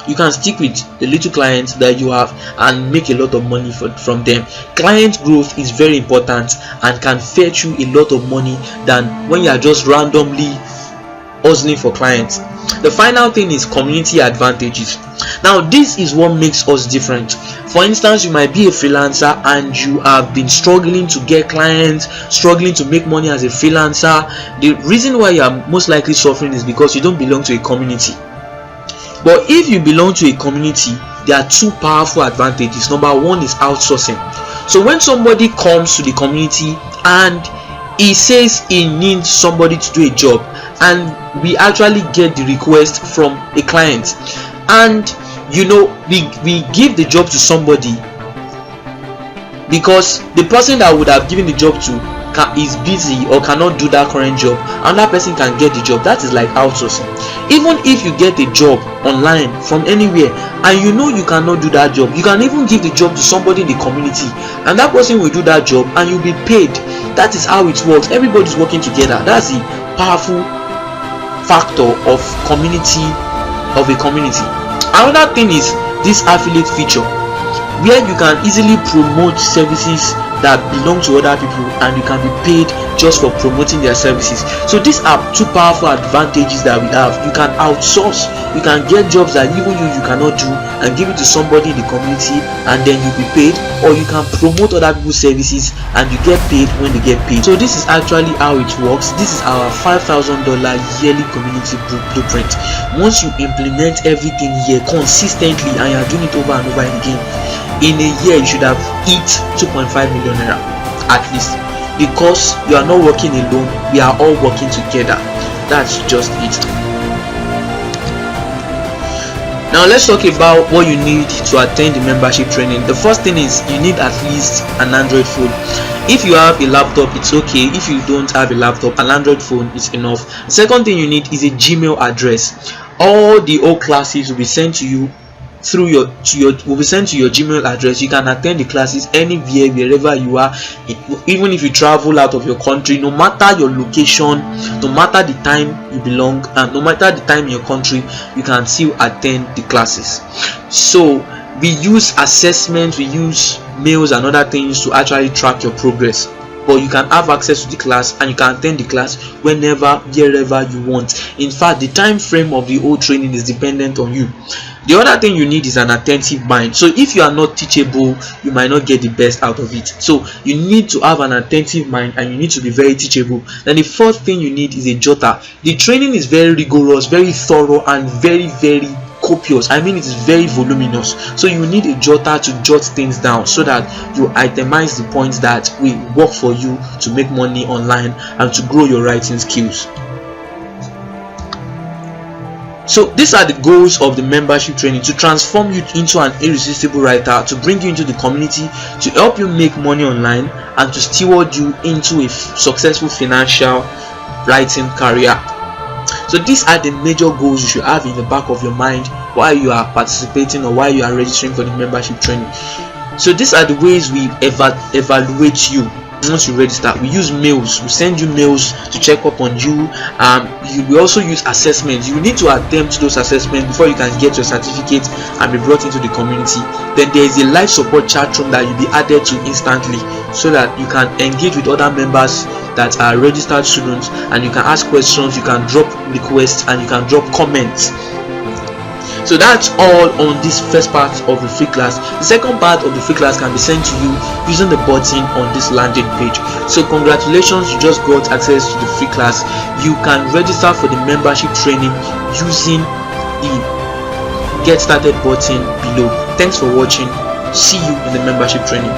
You can stick with the little clients that you have and make a lot of money from them. Client growth is very important and can fetch you a lot of money than when you are just randomly hustling for clients. The final thing is community advantages. Now this is what makes us different. For instance, you might be a freelancer and you have been struggling to get clients, struggling to make money as a freelancer. The reason why you are most likely suffering is because you don't belong to a community. But if you belong to a community, there are 2 powerful advantages. Number 1 is outsourcing. So when somebody comes to the community and he says he needs somebody to do a job, and we actually get the request from a client, and we give the job to somebody because the person that would have given the job to is busy or cannot do that current job, and that person can get the job. That is like outsourcing. Even if you get a job online from anywhere and you cannot do that job, you can even give the job to somebody in the community and that person will do that job and you'll be paid. That is how it works. Everybody's working together. That's the powerful factor of a community. Another thing is this affiliate feature, where you can easily promote services that belong to other people and you can be paid just for promoting their services. So these are 2 powerful advantages that we have. You can outsource, you can get jobs that even you cannot do and give it to somebody in the community and then you'll be paid, or you can promote other people's services and you get paid when they get paid. So this is actually how it works. This is our $5,000 yearly community blueprint. Once you implement everything here consistently and you're doing it over and over again, in a year you should have hit 2.5 million naira at least, because you are not working alone, we are all working together. That's just it. Now let's talk about what you need to attend the membership training. The first thing is you need at least an Android phone. If you have a laptop, it's okay. If you don't have a laptop, an Android phone is enough. Second thing you need is a Gmail address. All the old classes will be sent to you through your Gmail address. You can attend the classes anywhere, wherever you are, even if you travel out of your country. No matter your location, no matter the time you belong, and no matter the time in your country, you can still attend the classes. So we use assessments, we use mails and other things to actually track your progress. But you can have access to the class and you can attend the class whenever, wherever you want. In fact, the time frame of the whole training is dependent on you. The other thing you need is an attentive mind. So if you are not teachable, you might not get the best out of it. So you need to have an attentive mind and you need to be very teachable. Then the fourth thing you need is a jotter. The training is very rigorous, very thorough, and very copious. I mean, it is very voluminous. So you need a jotter to jot things down so that you itemize the points that will work for you to make money online and to grow your writing skills. So these are the goals of the membership training: to transform you into an irresistible writer, to bring you into the community, to help you make money online, and to steward you into a successful financial writing career. So these are the major goals you should have in the back of your mind while you are participating or while you are registering for the membership training. So these are the ways we evaluate you once you register. We use mails. We send you mails to check up on you. We also use assessments. You need to attempt those assessments before you can get your certificate and be brought into the community. Then there is a live support chat room that you'll be added to instantly, so that you can engage with other members that are registered students, and you can ask questions, you can drop requests, and you can drop comments. So that's all on this first part of the free class. The second part of the free class can be sent to you using the button on this landing page. So congratulations, you just got access to the free class. You can register for the membership training using the get started button below. Thanks for watching. See you in the membership training.